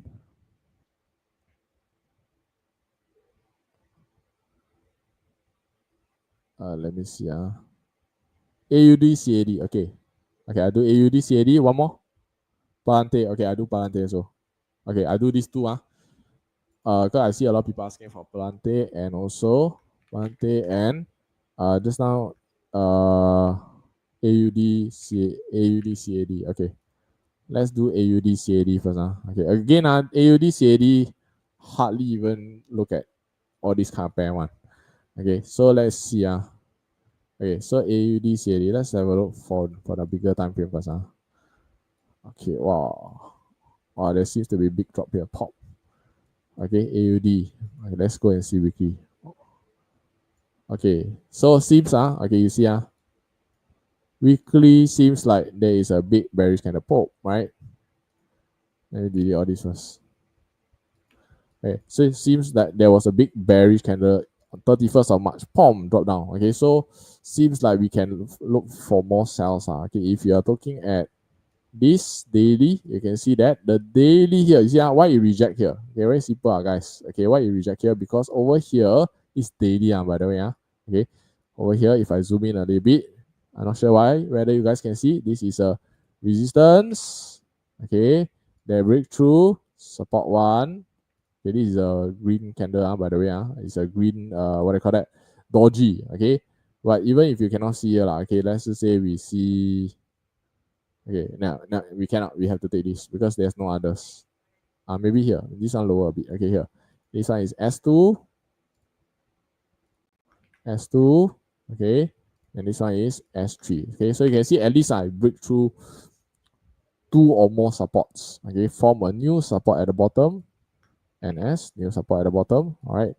Let me see. AUD, CAD. Okay. Okay, I do AUD, CAD. One more. Palante. Okay, I do Palante also. Okay, I do these two. Because I see a lot of people asking for Palante and also Palante and just now AUD, CAD. Okay. Let's do AUD, CAD first. Okay, again, AUD, CAD hardly even look at all this kind of pair one. Okay, so let's see. Okay, so AUD CAD. Let's have a look for the bigger time frame first. Okay, wow. Wow, there seems to be a big drop here. Pop. Okay, AUD. Okay, let's go and see weekly. Okay, so seems okay, you see weekly seems like there is a big bearish kind of pop, right? Let me delete all this first. Okay, so it seems that there was a big bearish candle 31st of March, pom, drop down. Okay, so seems like we can look for more sells. Okay, if you are looking at this daily, you can see that the daily here, you see why you reject here? Okay, very simple, guys. Okay, why you reject here? Because over here is daily, by the way. Okay, over here, if I zoom in a little bit, I'm not sure whether you guys can see, this is a resistance. Okay, they break through support one. Okay, this is a green candle, by the way. It's a green, what do you call that? Doji. Okay, but even if you cannot see here, okay, let's just say we see. Okay, now we cannot. We have to take this because there's no others. Maybe here. This one lower a bit. Okay, here. This one is S2. S2. Okay. And this one is S3. Okay, so you can see at least I break through two or more supports. Okay, form a new support at the bottom. NS, new support at the bottom. All right.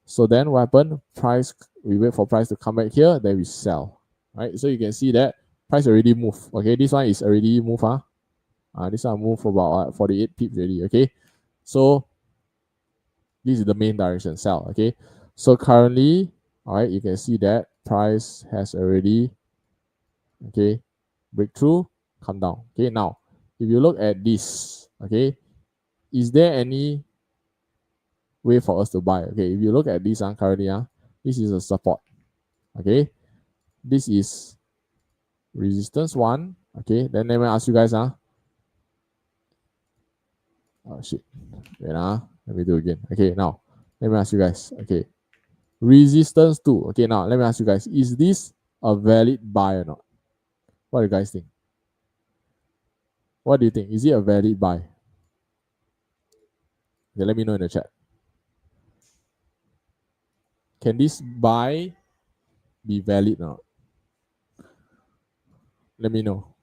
So then what happened? Price, we wait for price to come back here, then we sell. Right. So you can see that price already moved. Okay, this one is already moved. This one moved for about 48 pips already. Okay, so this is the main direction, sell. Okay, so currently, all right, you can see that price has already, okay, breakthrough, come down. Okay, now if you look at this, okay, is there any way for us to buy? Okay, if you look at this currently, this is a support. Okay, this is resistance one. Okay, then let me ask you guys. Oh shit. Wait, let me do it again. Okay, now let me ask you guys. Okay, resistance 2. Okay, now let me ask you guys, is this a valid buy or not? What do you guys think? What do you think? Is it a valid buy? Okay, let me know in the chat. Can this buy be valid or not? Let me know.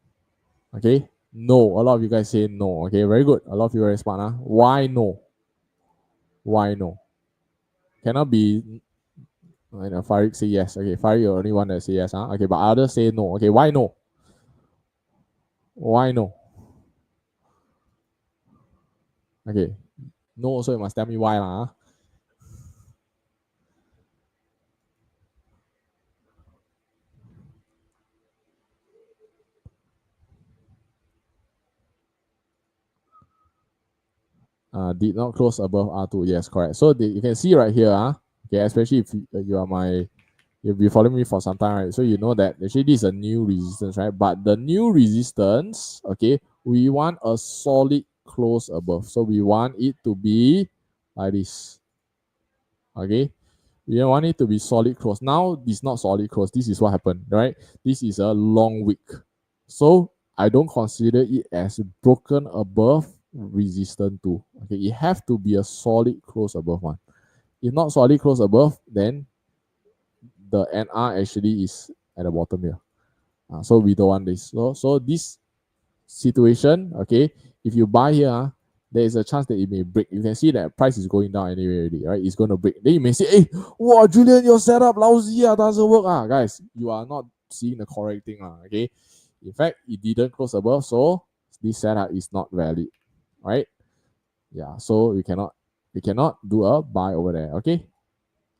Okay, no. A lot of you guys say no. Okay, very good. A lot of you are very smart. Why no? Why no? Cannot be. Farid say yes. Okay, Farid, you're the only one that say yes. Okay, but others say no. Okay, why no? Why no? Okay, no, so you must tell me why. Did not close above R2. Yes, correct. So you can see right here, okay, especially if you are you've been following me for some time, right? So you know that actually this is a new resistance, right? But the new resistance, okay, we want a solid close above. So we want it to be like this. Okay. We want it to be solid close. Now this is not solid close. This is what happened, right? This is a long wick. So I don't consider it as broken above resistance 2. Okay, it have to be a solid close above one. If not solid close above, then the NR actually is at the bottom here. So we don't want this. So this situation, okay, if you buy here, there is a chance that it may break. You can see that price is going down anyway already, right? It's going to break. Then you may say, hey, wow, Julian, your setup lousy, doesn't work. Guys, you are not seeing the correct thing. Okay. In fact, it didn't close above, so this setup is not valid. Right? Yeah, so we cannot do a buy over there. Okay.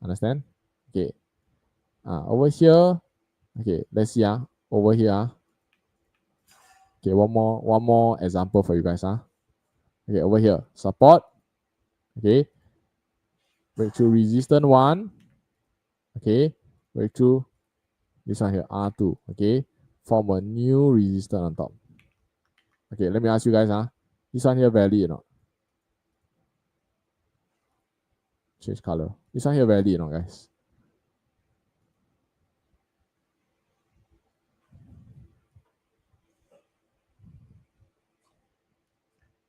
Understand? Okay. Over here. Okay, let's see. Over here. Okay, one more example for you guys. Okay, over here. Support. Okay. Breakthrough resistance 1. Okay. Breakthrough this one here, R2. Okay. Form a new resistance on top. Okay, let me ask you guys. This one here valid or not? Change color. This one here valid or not, guys?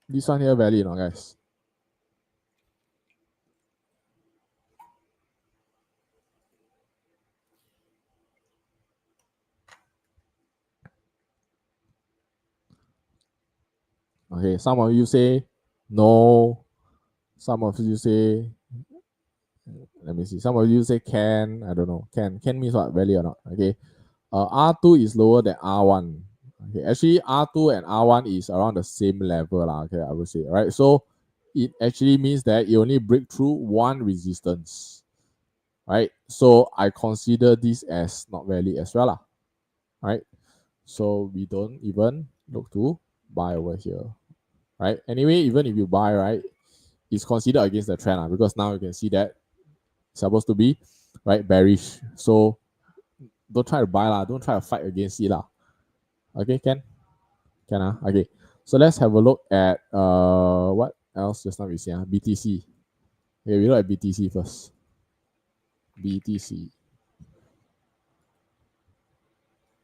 This one here valid or not, guys? Okay, some of you say no. Some of you say, let me see. Some of you say can. I don't know. Can means what? Value or not? Okay. R2 is lower than R1. Okay, actually R2 and R1 is around the same level lah. Okay, I would say, right? So it actually means that you only break through one resistance, right? So I consider this as not valid as well lah, right? So we don't even look to buy over here, right? Anyway, even if you buy, right, it's considered against the trend lah, because now you can see that it's supposed to be, right, bearish. So don't try to buy lah, don't try to fight against it lah. Okay, can okay. So let's have a look at what else just now we see BTC. Okay, we look at BTC first. BTC.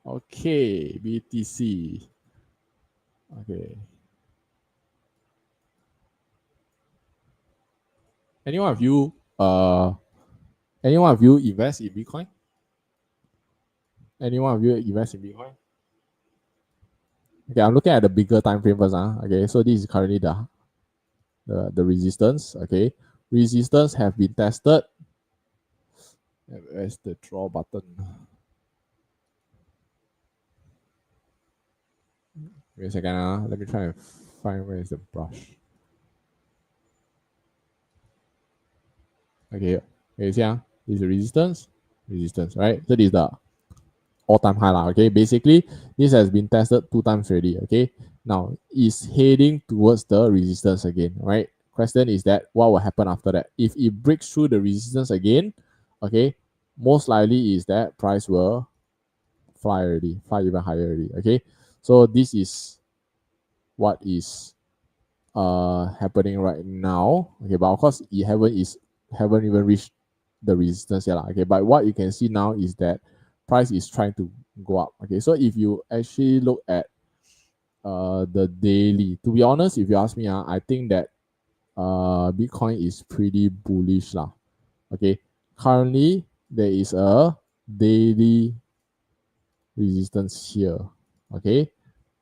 Okay, BTC. Okay. Anyone of you invest in Bitcoin? Anyone of you invest in Bitcoin? Okay, I'm looking at the bigger time frame first. Okay, so this is currently the resistance. Okay, resistance have been tested. Where's the draw button? Wait a second. Let me try and find where is the brush. Okay, you see this is resistance, right? So this is the all-time high lah. Okay, basically this has been tested 2 times already. Okay, now it's heading towards the resistance again, right? Question is that what will happen after that? If it breaks through the resistance again, okay, most likely is that price will fly even higher already. Okay, so this is what is happening right now. Okay, but of course it haven't even reached the resistance yet. Okay, but what you can see now is that price is trying to go up. Okay, so if you actually look at the daily, to be honest, if you ask me, I think that Bitcoin is pretty bullish lah. Okay, currently there is a daily resistance here. Okay,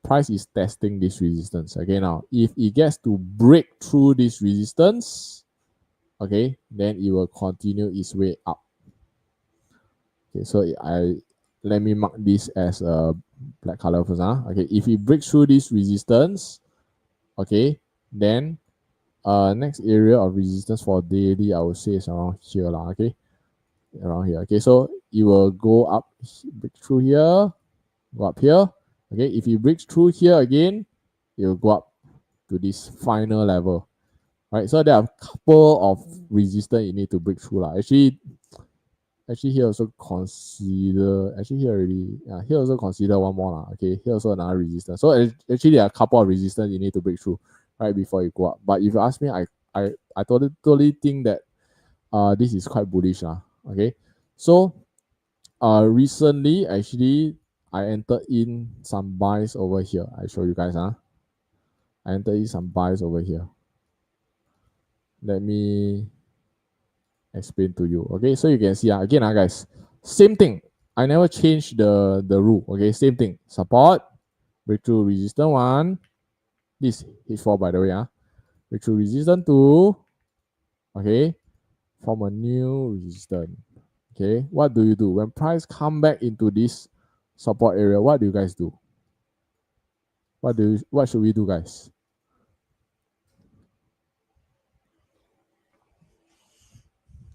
price is testing this resistance. Okay, now if it gets to break through this resistance, okay, then it will continue its way up. Okay, so let me mark this as a black color first. Okay, if it breaks through this resistance, okay, then next area of resistance for daily, I would say is around here lah. Okay, around here. Okay, so it will go up, break through here, go up here. Okay, if it breaks through here again, it will go up to this final level. Right, so there are a couple of resistance you need to break through lah. Actually here also consider, here also consider one more lah. Okay, here also another resistance. So actually there are a couple of resistance you need to break through, right, before you go up. But if you ask me, I totally think that this is quite bullish lah. Okay, so recently actually I entered in some buys over here. I show you guys. I entered in some buys over here. Let me explain to you. Okay, so you can see again, guys, same thing. I never changed the rule. Okay, same thing. Support, breakthrough resistance 1. This H4 by the way. Breakthrough resistance 2. Okay, form a new resistance. Okay, what do you do when price come back into this support area? What do you guys do? What should we do, guys?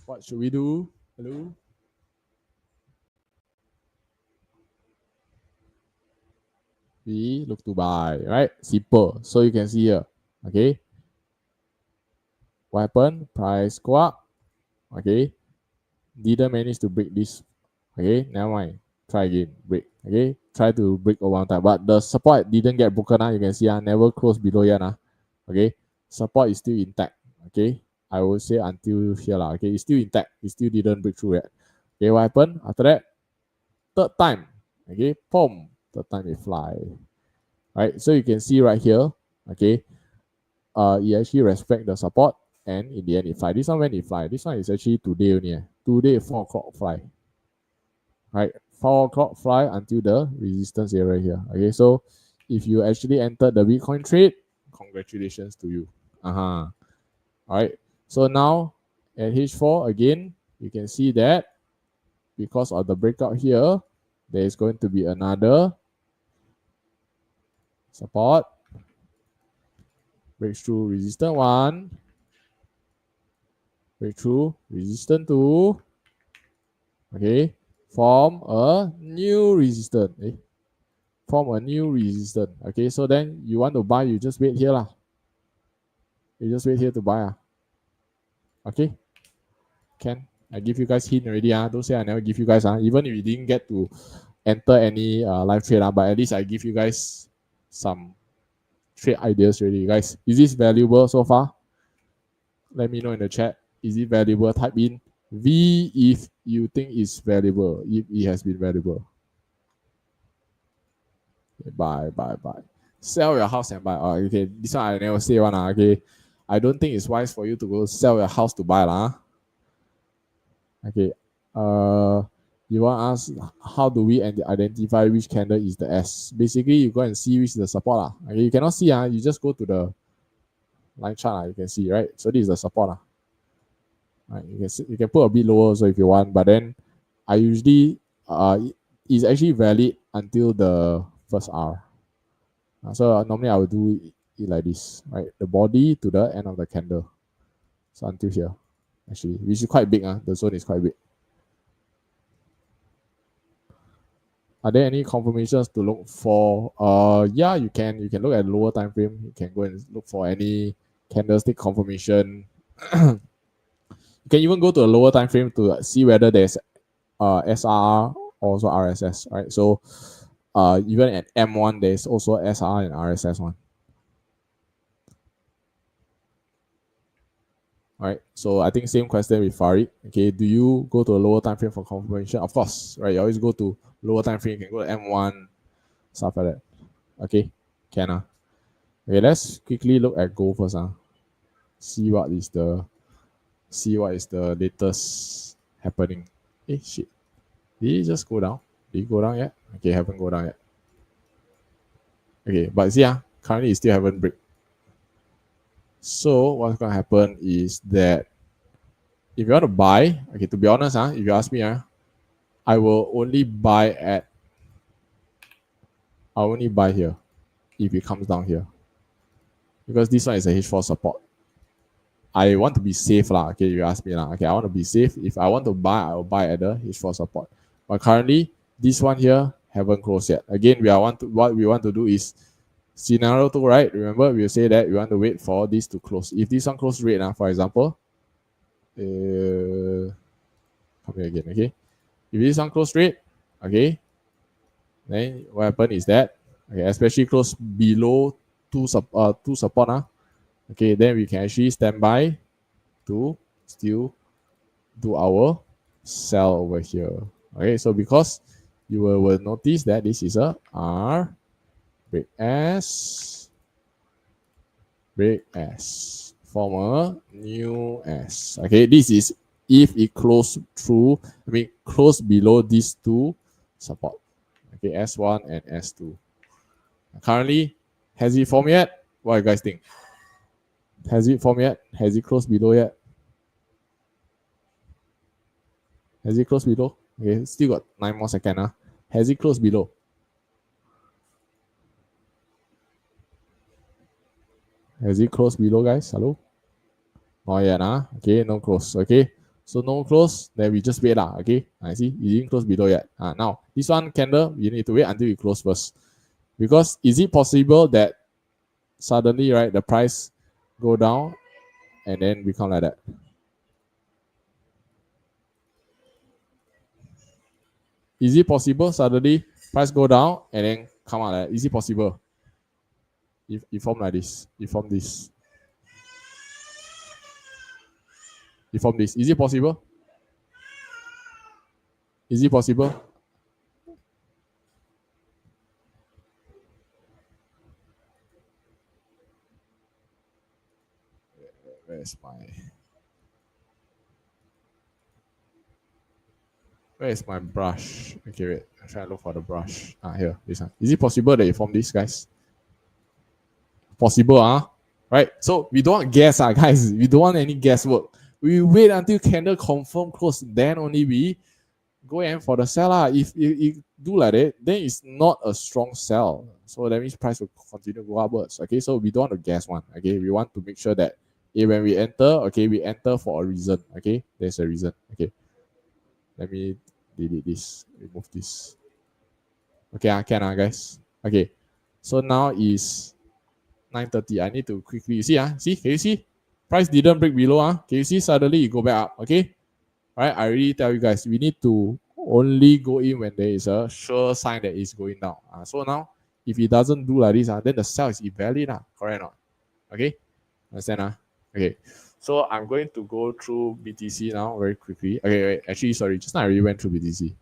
What should we do? Hello? We look to buy, right? Simple. So you can see here, okay? What happened? Price go up, okay? Didn't manage to break this, okay? Never mind. Try again, break, okay? Try to break over one time, but the support didn't get broken. You can see, never close below yet, okay? Support is still intact, okay? I would say until here, okay? It's still intact. It still didn't break through yet. Okay, what happened? After that, third time, okay? Boom, third time it fly. Right, so you can see right here, okay, it actually respect the support, and in the end it fly. This one when it fly, this one is actually today only. Today 4 o'clock fly. Right, 4 o'clock fly until the resistance area here. Okay, so if you actually entered the Bitcoin trade, Congratulations to you. All right. So now at H4 again, you can see that because of the breakout here, there is going to be another support, breakthrough resistance 1, breakthrough resistance 2, okay, form a new resistance. Form a new resistance. Okay, so then you want to buy, you just wait here lah. You just wait here to buy. Okay, can. I give you guys hint already. Don't say I never give you guys. Even if you didn't get to enter any live trade, but at least I give you guys some trade ideas already. Guys, is this valuable so far? Let me know in the chat. Is it valuable? Type in V if you think it's valuable, if it has been valuable. Okay, buy. Sell your house and buy. Okay, this one I never say one. Okay, I don't think it's wise for you to go sell your house to buy. Okay, you want to ask how do we identify which candle is the S? Basically, you go and see which is the support. Okay, you cannot see. You just go to the line chart. You can see, right? So this is the support. Right, you can put a bit lower also if you want, but then I usually it's actually valid until the first R. So normally I will do it like this, right? The body to the end of the candle. So until here, actually, which is quite big. The zone is quite big. Are there any confirmations to look for? Yeah, you can look at lower time frame. You can go and look for any candlestick confirmation. You can even go to a lower time frame to see whether there's SRR or also RSS, right? So even at M1, there's also SR and RSS one. All right, so I think same question with Farid. Okay, do you go to a lower time frame for confirmation? Of course, right? You always go to lower time frame. You can go to M1, stuff like that. Okay, can. Okay, let's quickly look at gold first. See what is the latest happening. Shit. Did it just go down? Did it go down yet? Okay, haven't go down yet. Okay, but see, currently it still haven't break. So what's gonna happen is that if you want to buy, okay, to be honest, if you ask me, I will only buy I'll only buy here if it comes down here. Because this one is a H4 support. I want to be safe lah. Okay, you ask me lah. Okay, I want to be safe. If I want to buy, I will buy at the H4 support. But currently, this one here haven't closed yet. Again, what we want to do is scenario 2, right? Remember, we will say that we want to wait for this to close. If this one close rate, for example, come here again, okay? If this one close rate, okay, then what happen is that, okay, especially close below two support, okay, then we can actually stand by to still do our sell over here. Okay, so because you will notice that this is a R, break S, form a new S. Okay, this is if it close below these two support. Okay, S1 and S2. Currently, has it formed yet? What do you guys think? Has it formed yet? Has it closed below yet? Has it closed below? Okay, still got 9 more seconds. Has it closed below? Has it closed below, guys? Hello? Not yet, Okay, no close. Okay, so no close, then we just wait lah. Okay, I see it didn't close below yet. Now this one candle, you need to wait until it close first. Because is it possible that suddenly, right, the price go down and then become like that? Is it possible suddenly price go down and then come out like that? Is it possible? If you form like this, you form this. You form this. Is it possible? Is it possible? Where's my brush? Okay, wait. I'm trying to look for the brush. Here, this one. Is it possible that you form this, guys? possible, right? So we don't guess, guys. We don't want any guesswork. We wait until candle confirm close, then only we go in for the sell. If you do like that, then it's not a strong sell. So that means price will continue to go upwards. Okay, so we don't want to guess one. Okay, we want to make sure that when we enter, okay, we enter for a reason. Okay, there's a reason. Okay, let me delete this, remove this. Okay, I can, guys. Okay, so now is 9:30. I need to quickly, you see, see, can you see? Price didn't break below, can you see? Suddenly it go back up. Okay, right? I already tell you guys, we need to only go in when there is a sure sign that it's going down. So now, if it doesn't do like this, then the sell is invalid, correct or not? Okay, understand? Okay, so I'm going to go through BTC now very quickly. Okay, wait, actually, sorry, just now I already went through BTC.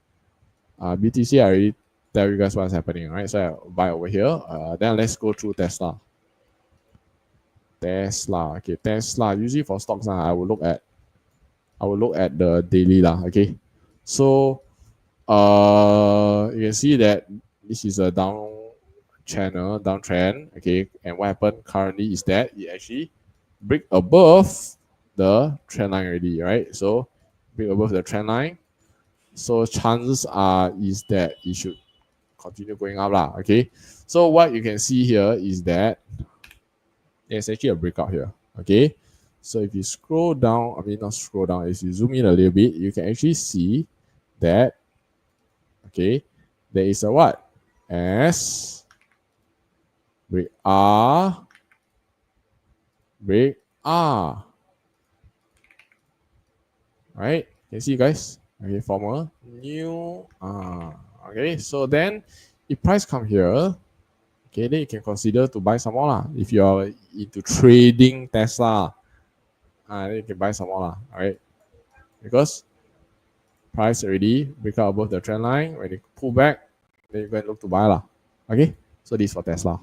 BTC, I already tell you guys what's happening, right? So I buy over here. Then let's go through Tesla. Okay, Tesla. Usually for stocks, I will look at the daily lah. Okay, so you can see that this is a downtrend. Okay, and what happened currently is that it actually break above the trend line already, right? So break above the trend line. So chances are is that it should continue going up lah. Okay, so what you can see here is that there's actually a breakout here. Okay, so if you scroll down, not scroll down, if you zoom in a little bit, you can actually see that, okay, there is a what? S, break R, break R. Right? Can you see, guys? Okay, from a new R. Okay, so then if price come here, okay, then you can consider to buy some more lah. If you are into trading Tesla, then you can buy some more lah. All right, because price already break out above the trend line. When it pull back, then you go and look to buy lah. Okay, so this for Tesla.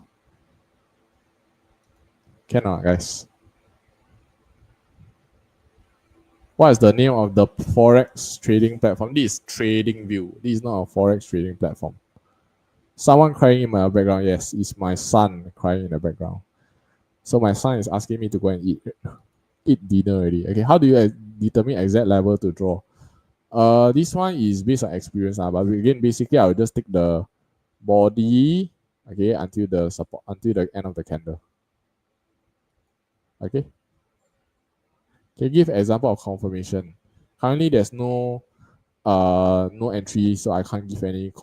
Can not, guys? What is the name of the Forex trading platform? This is TradingView. This is not a Forex trading platform. Someone crying in my background. Yes, it's my son crying in the background. So my son is asking me to go and eat dinner already. Okay, how do you determine exact level to draw? This one is based on experience, but again, basically, I will just take the body, okay, until the support, until the end of the candle. Okay. Can you give example of confirmation? Currently, there's no entry, so I can't give any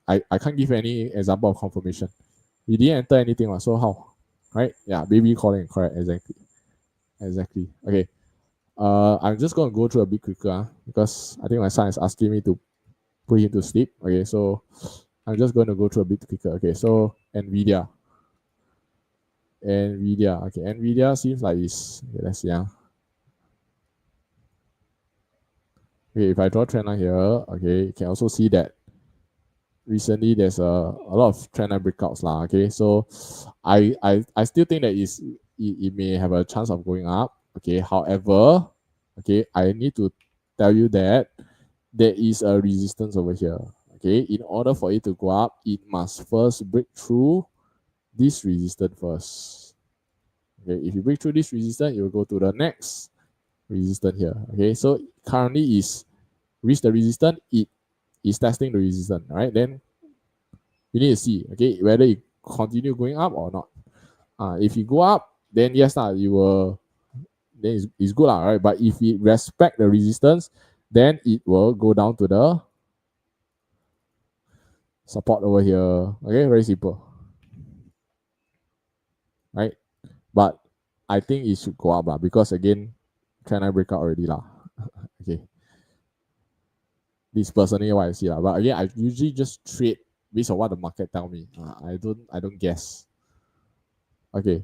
I can't give any example of confirmation. You didn't enter anything, so how? Right? Yeah, baby calling, correct, exactly. Okay. I'm just gonna go through a bit quicker because I think my son is asking me to put him to sleep. Okay, so I'm just going to go through a bit quicker. Okay, so Nvidia. Okay, Nvidia seems like it's okay, let's see. Okay, if I draw trend line here, okay, you can also see that recently there's a lot of trend line breakouts lah. Okay, so I still think that it may have a chance of going up. Okay, however, okay, I need to tell you that there is a resistance over here. Okay, in order for it to go up, it must first break through this resistance first. Okay, if you break through this resistance, you will go to the next resistance here. Okay, so currently is reach the resistance, it is testing the resistance, right? Then you need to see, okay, whether it continue going up or not. If you go up, then yes, you will, then it's good, right? But if it respect the resistance, then it will go down to the support over here. Okay, very simple, right? But I think it should go up because again, can I break out already lah? Okay, this personally what I see lah. But again, I usually just trade based on what the market tell me. I don't guess. Okay,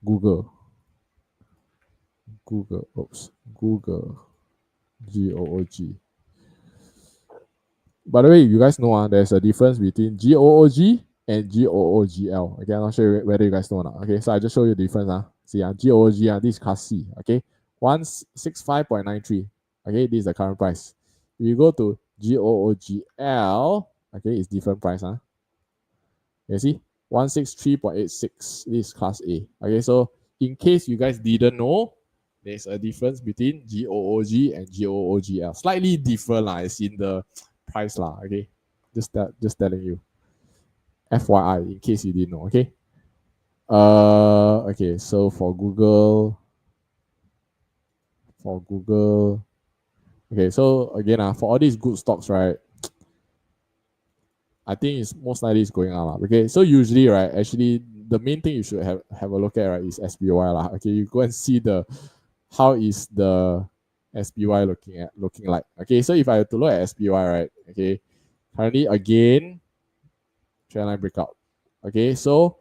Google, GOOG. By the way, you guys know there's a difference between GOOG and GOOGL. Okay, I'm not sure whether you guys know or not. Okay, so I just show you the difference. See, GOOG, this is Class C. Okay, 165.93. Okay, this is the current price. If you go to GOOGL, okay, it's different price. You see, 163.86. This is class A. Okay, so in case you guys didn't know, there's a difference between GOOG and GOOGL. Slightly different lah, as in the price lah. Okay, just telling you. FYI, in case you didn't know. Okay. Okay. So for Google, okay. So again, for all these good stocks, right? I think it's most likely it's going on. Okay, so usually, right, actually the main thing you should have a look at, right, is SPY lah. Okay, you go and see how is the SPY looking like. Okay, so if I have to look at SPY, right, okay, currently again, trend line breakout. Okay, so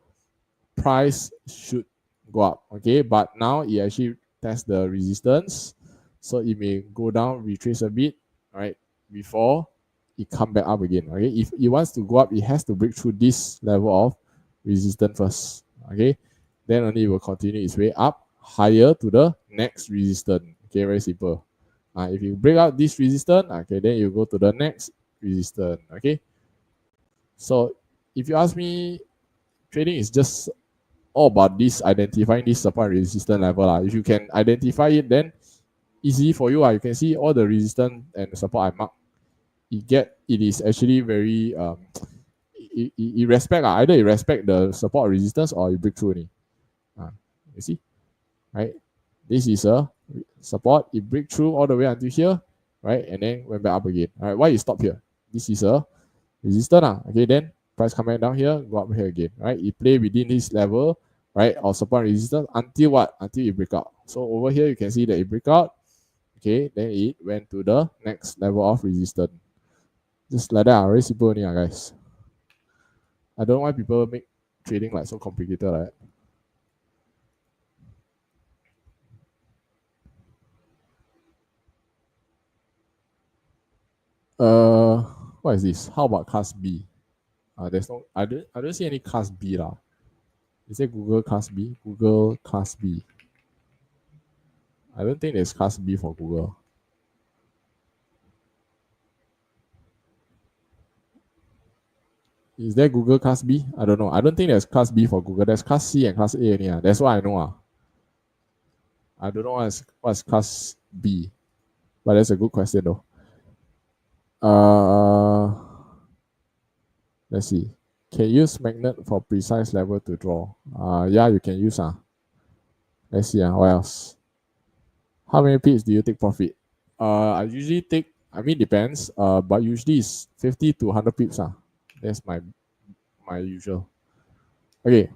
price should go up. Okay, but now it actually tests the resistance, so it may go down, retrace a bit, right, before it come back up again. Okay, if it wants to go up, it has to break through this level of resistance first. Okay, then only it will continue its way up higher to the next resistance. Okay, very simple. If you break out this resistance, okay, then you go to the next resistance. Okay, so if you ask me, trading is just all about this, identifying this support resistance level. If you can identify it, then easy for you. You can see all the resistance and the support I mark. It is actually very it respect either it respect the support resistance or you break through any. You see, right? This is a support. It break through all the way until here, right? And then went back up again. All right, why you stop here? This is a resistance. Okay, then price come back down here, go up here again, right? It play within this level, right, of support resistance until what? Until it break out. So over here you can see that it break out. Okay, then it went to the next level of resistance. Just like that, very simple only, guys. I don't know why people make trading like so complicated, right? What is this? How about class B? There's no, I don't see any class B lah. Is it Google class B? Google class B. I don't think there's class B for Google. Is there Google class B? I don't know. I don't think there's class B for Google. There's class C and class A only. That's what I know. I don't know what's class B. But that's a good question though. Let's see. Can use magnet for precise level to draw. Yeah, you can use. Let's see. What else? How many pips do you take profit? I usually take, depends. But usually it's 50 to 100 pips. That's my usual. Okay.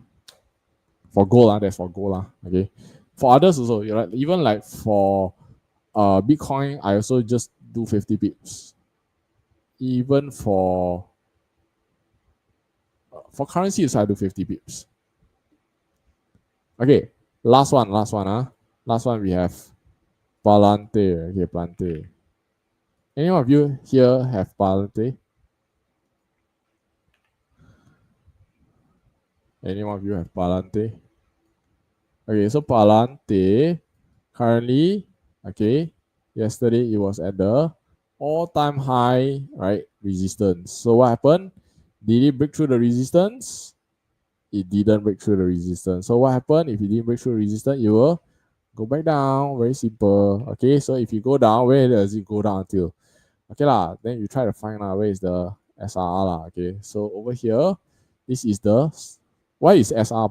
For gold, that's for gold. Okay. For others also, right? Even like for Bitcoin, I also just do 50 pips. Even for currency, so I do 50 pips. Okay, last one. Last one we have Palante. Okay, Palante. Any of you here have Palante? Any of you have Palante? Okay, so Palante currently, okay, yesterday it was at the all-time high, right, resistance. So what happened? Did it break through the resistance? It didn't break through the resistance. So what happened? If it didn't break through the resistance, you will go back down. Very simple. Okay, so if you go down, where does it go down until? Okay lah, then you try to find out where is the SRR lah. Okay, so over here, this is the, why is SR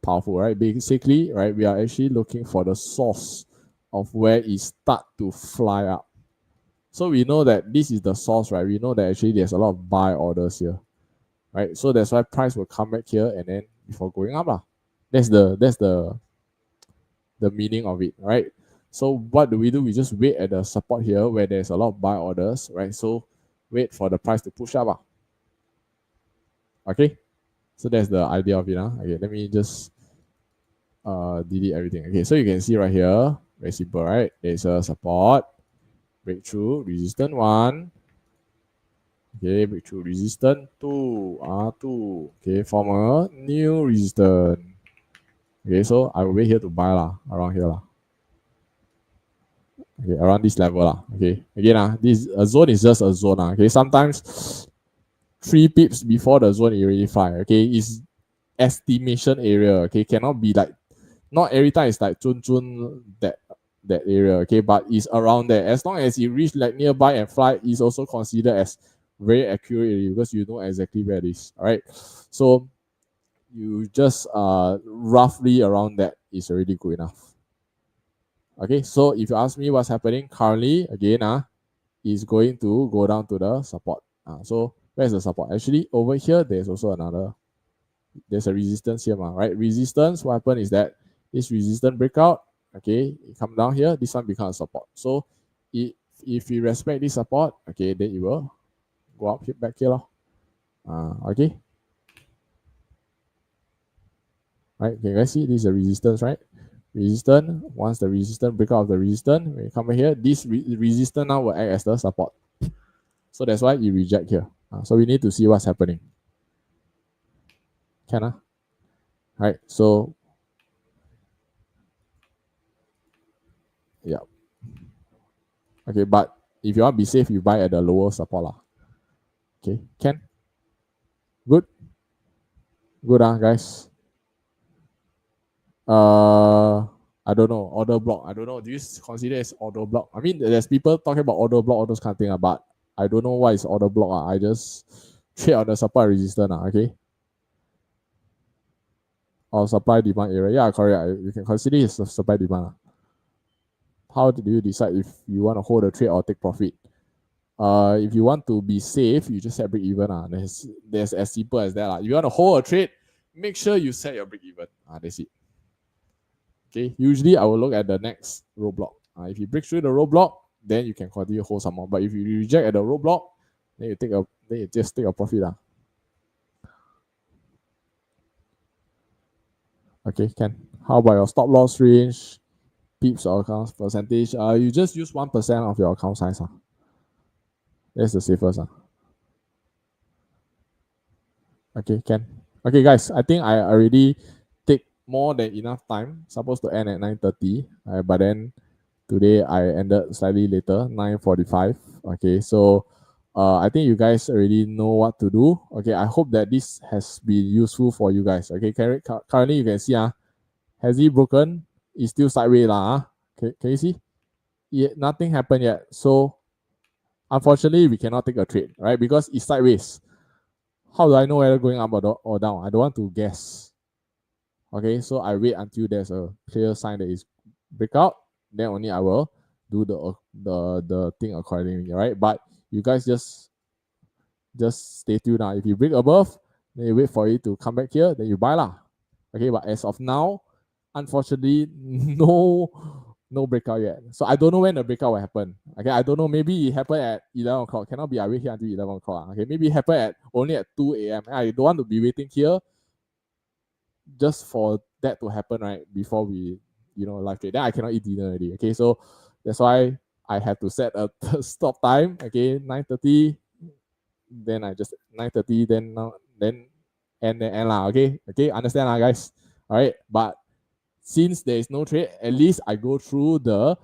powerful, right? Basically, right, we are actually looking for the source of where it start to fly up. So we know that this is the source, right? We know that actually there's a lot of buy orders here, right? So that's why price will come back here and then before going up lah. That's the meaning of it, right? So what do? We just wait at the support here where there's a lot of buy orders, right? So wait for the price to push up. Okay, so that's the idea of it. Okay, let me just delete everything. Okay, so you can see right here, very simple, right? There's a support, breakthrough, resistance 1. Okay, breakthrough, resistance 2, R2. Okay, form a new resistance. Okay, so I will wait here to buy around here Okay, around this level Okay, again this zone is just a zone Okay, sometimes 3 pips before the zone it already fly. Okay, it's estimation area. Okay, cannot be like, not every time it's like chun that area. Okay, but it's around there. As long as it reach like nearby and fly, it's also considered as very accurate area because you know exactly where it is. All right, so you just roughly around that is already good enough. Okay, so if you ask me what's happening currently, again, is going to go down to the support. So where's the support? Actually, over here, there's also another, there's a resistance here, right? Resistance, what happened is that this resistance breakout, okay, it come down here, this one becomes support. So if you respect this support, okay, then it will go up here, back here. Okay. Right, can you guys see this is a resistance, right? Resistance, once the resistance break out of the resistance, when you come here, this resistance now will act as the support. So that's why you reject here. So we need to see what's happening. Can right? So yeah. Okay, but if you want to be safe, you buy at the lower support lah. Okay, can. Good. Good, guys. I don't know, order block. I don't know. Do you consider it as order block? I mean, there's people talking about order block, all those kind of things, but I don't know why it's order block. I just trade on the supply resistance, okay? Or supply demand area. Yeah, correct. You can consider it as supply demand. How do you decide if you want to hold a trade or take profit? If you want to be safe, you just set break even. There's as simple as that. If you want to hold a trade, make sure you set your break even. That's it. Okay. Usually I will look at the next roadblock. If you break through the roadblock, then you can continue hold some more. But if you reject at the roadblock, then you just take a profit. Okay, can. How about your stop loss range, pips or account percentage? You just use 1% of your account size. That's the safest. Okay, can. Okay, guys, I think I already take more than enough time. Supposed to end at 9:30, but then today I ended slightly later, 9:45. Okay, so I think you guys already know what to do. Okay, I hope that this has been useful for you guys. Okay, currently you can see, has it broken? It's still sideways lah. Can you see? Yeah, nothing happened yet. So unfortunately, we cannot take a trade, right? Because it's sideways. How do I know whether going up or down? I don't want to guess. Okay, so I wait until there's a clear sign that is breakout. Then only I will do the thing accordingly, right? But you guys just stay tuned now. If you break above, then you wait for it to come back here, then you buy lah. Okay, but as of now, unfortunately, no breakout yet. So I don't know when the breakout will happen. Okay, I don't know. Maybe it happened at 11 o'clock. Cannot be I wait here until 11 o'clock. Okay, maybe it happened only at 2 a.m. I don't want to be waiting here just for that to happen, right? Before we, live trade. Then I cannot eat dinner already. Okay, so that's why I have to set a stop time. Okay, 9:30. Then I just 9:30. Then end lah. Okay, understand lah, guys. All right, but since there is no trade, at least I go through the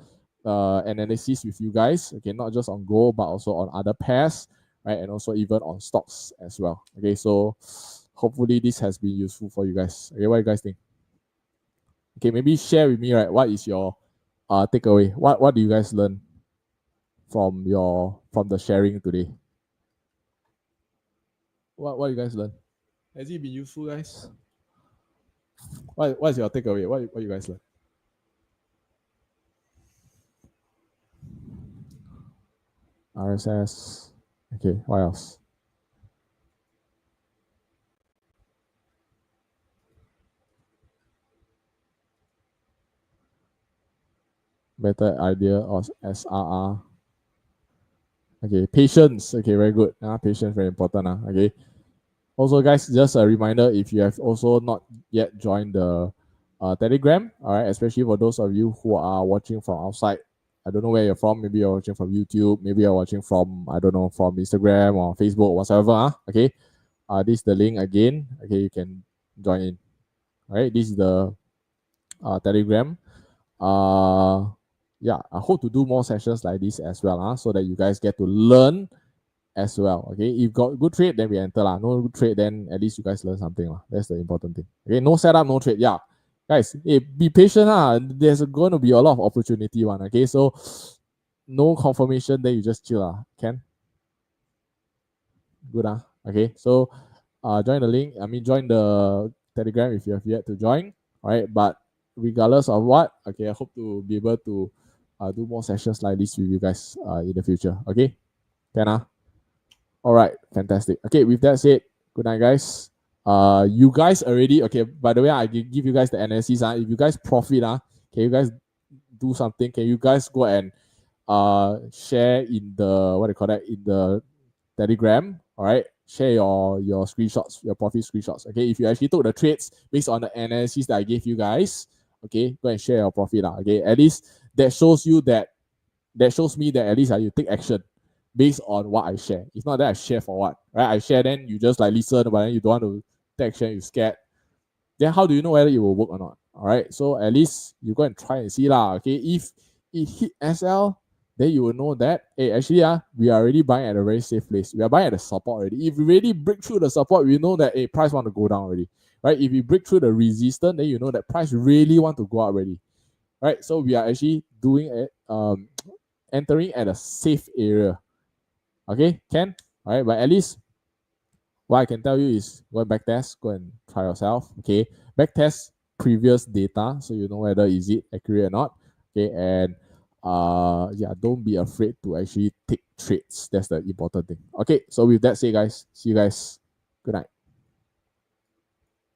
analysis with you guys. Okay, not just on gold, but also on other pairs, right? And also even on stocks as well. Okay, so hopefully this has been useful for you guys. Okay, what do you guys think? Okay, maybe share with me, right? What is your takeaway? What do you guys learn from the sharing today? What you guys learn? Has it been useful, guys? What's your takeaway? What you guys learn? RSS. Okay, what else? Better idea of SRR. Okay, patience. Okay, very good. Patience very important. Okay. Also, guys, just a reminder, if you have also not yet joined the Telegram, all right, especially for those of you who are watching from outside. I don't know where you're from. Maybe you're watching from YouTube. Maybe you're watching from, I don't know, from Instagram or Facebook or whatever. Okay. This is the link again. Okay, you can join in. All right, this is the Telegram. Yeah, I hope to do more sessions like this as well, so that you guys get to learn as well. Okay, if got good trade, then we enter lah. No good trade, then at least you guys learn something lah. That's the important thing. Okay, no setup, no trade. Yeah, guys, hey, be patient lah. There's going to be a lot of opportunity one. Okay, so no confirmation, then you just chill lah. Can? Good ah. Okay, so join the link. I mean, join the Telegram if you have yet to join. All right, but regardless of what, okay, I hope to be able to do more sessions like this with you guys in the future. Okay, can ah. All right, fantastic. Okay, with that said, good night, guys. You guys already okay. By the way, I give you guys the analysis. If you guys profit, can you guys do something? Can you guys go and share in the what do you call that, in the Telegram? All right, share your screenshots, your profit screenshots. Okay, if you actually took the trades based on the analysis that I gave you guys, okay, go and share your profit. Okay, at least that shows you that shows me that at least you take action based on what I share. It's not that I share for what, right? I share, then you just like listen, but then you don't want to take action, you're scared. Then how do you know whether it will work or not? All right, so at least you go and try and see lah. Okay, if it hit SL, then you will know that hey, actually we are already buying at a very safe place. We are buying at the support already. If we really break through the support, we know that price want to go down already, right? If we break through the resistance, then you know that price really want to go up already, right? So we are actually doing it, entering at a safe area. Okay, can? All right, but at least what I can tell you is go and back test, go and try yourself. Okay, back test previous data so you know whether is it accurate or not. Okay, and yeah, don't be afraid to actually take trades. That's the important thing. Okay, so with that said, guys, see you guys. Good night.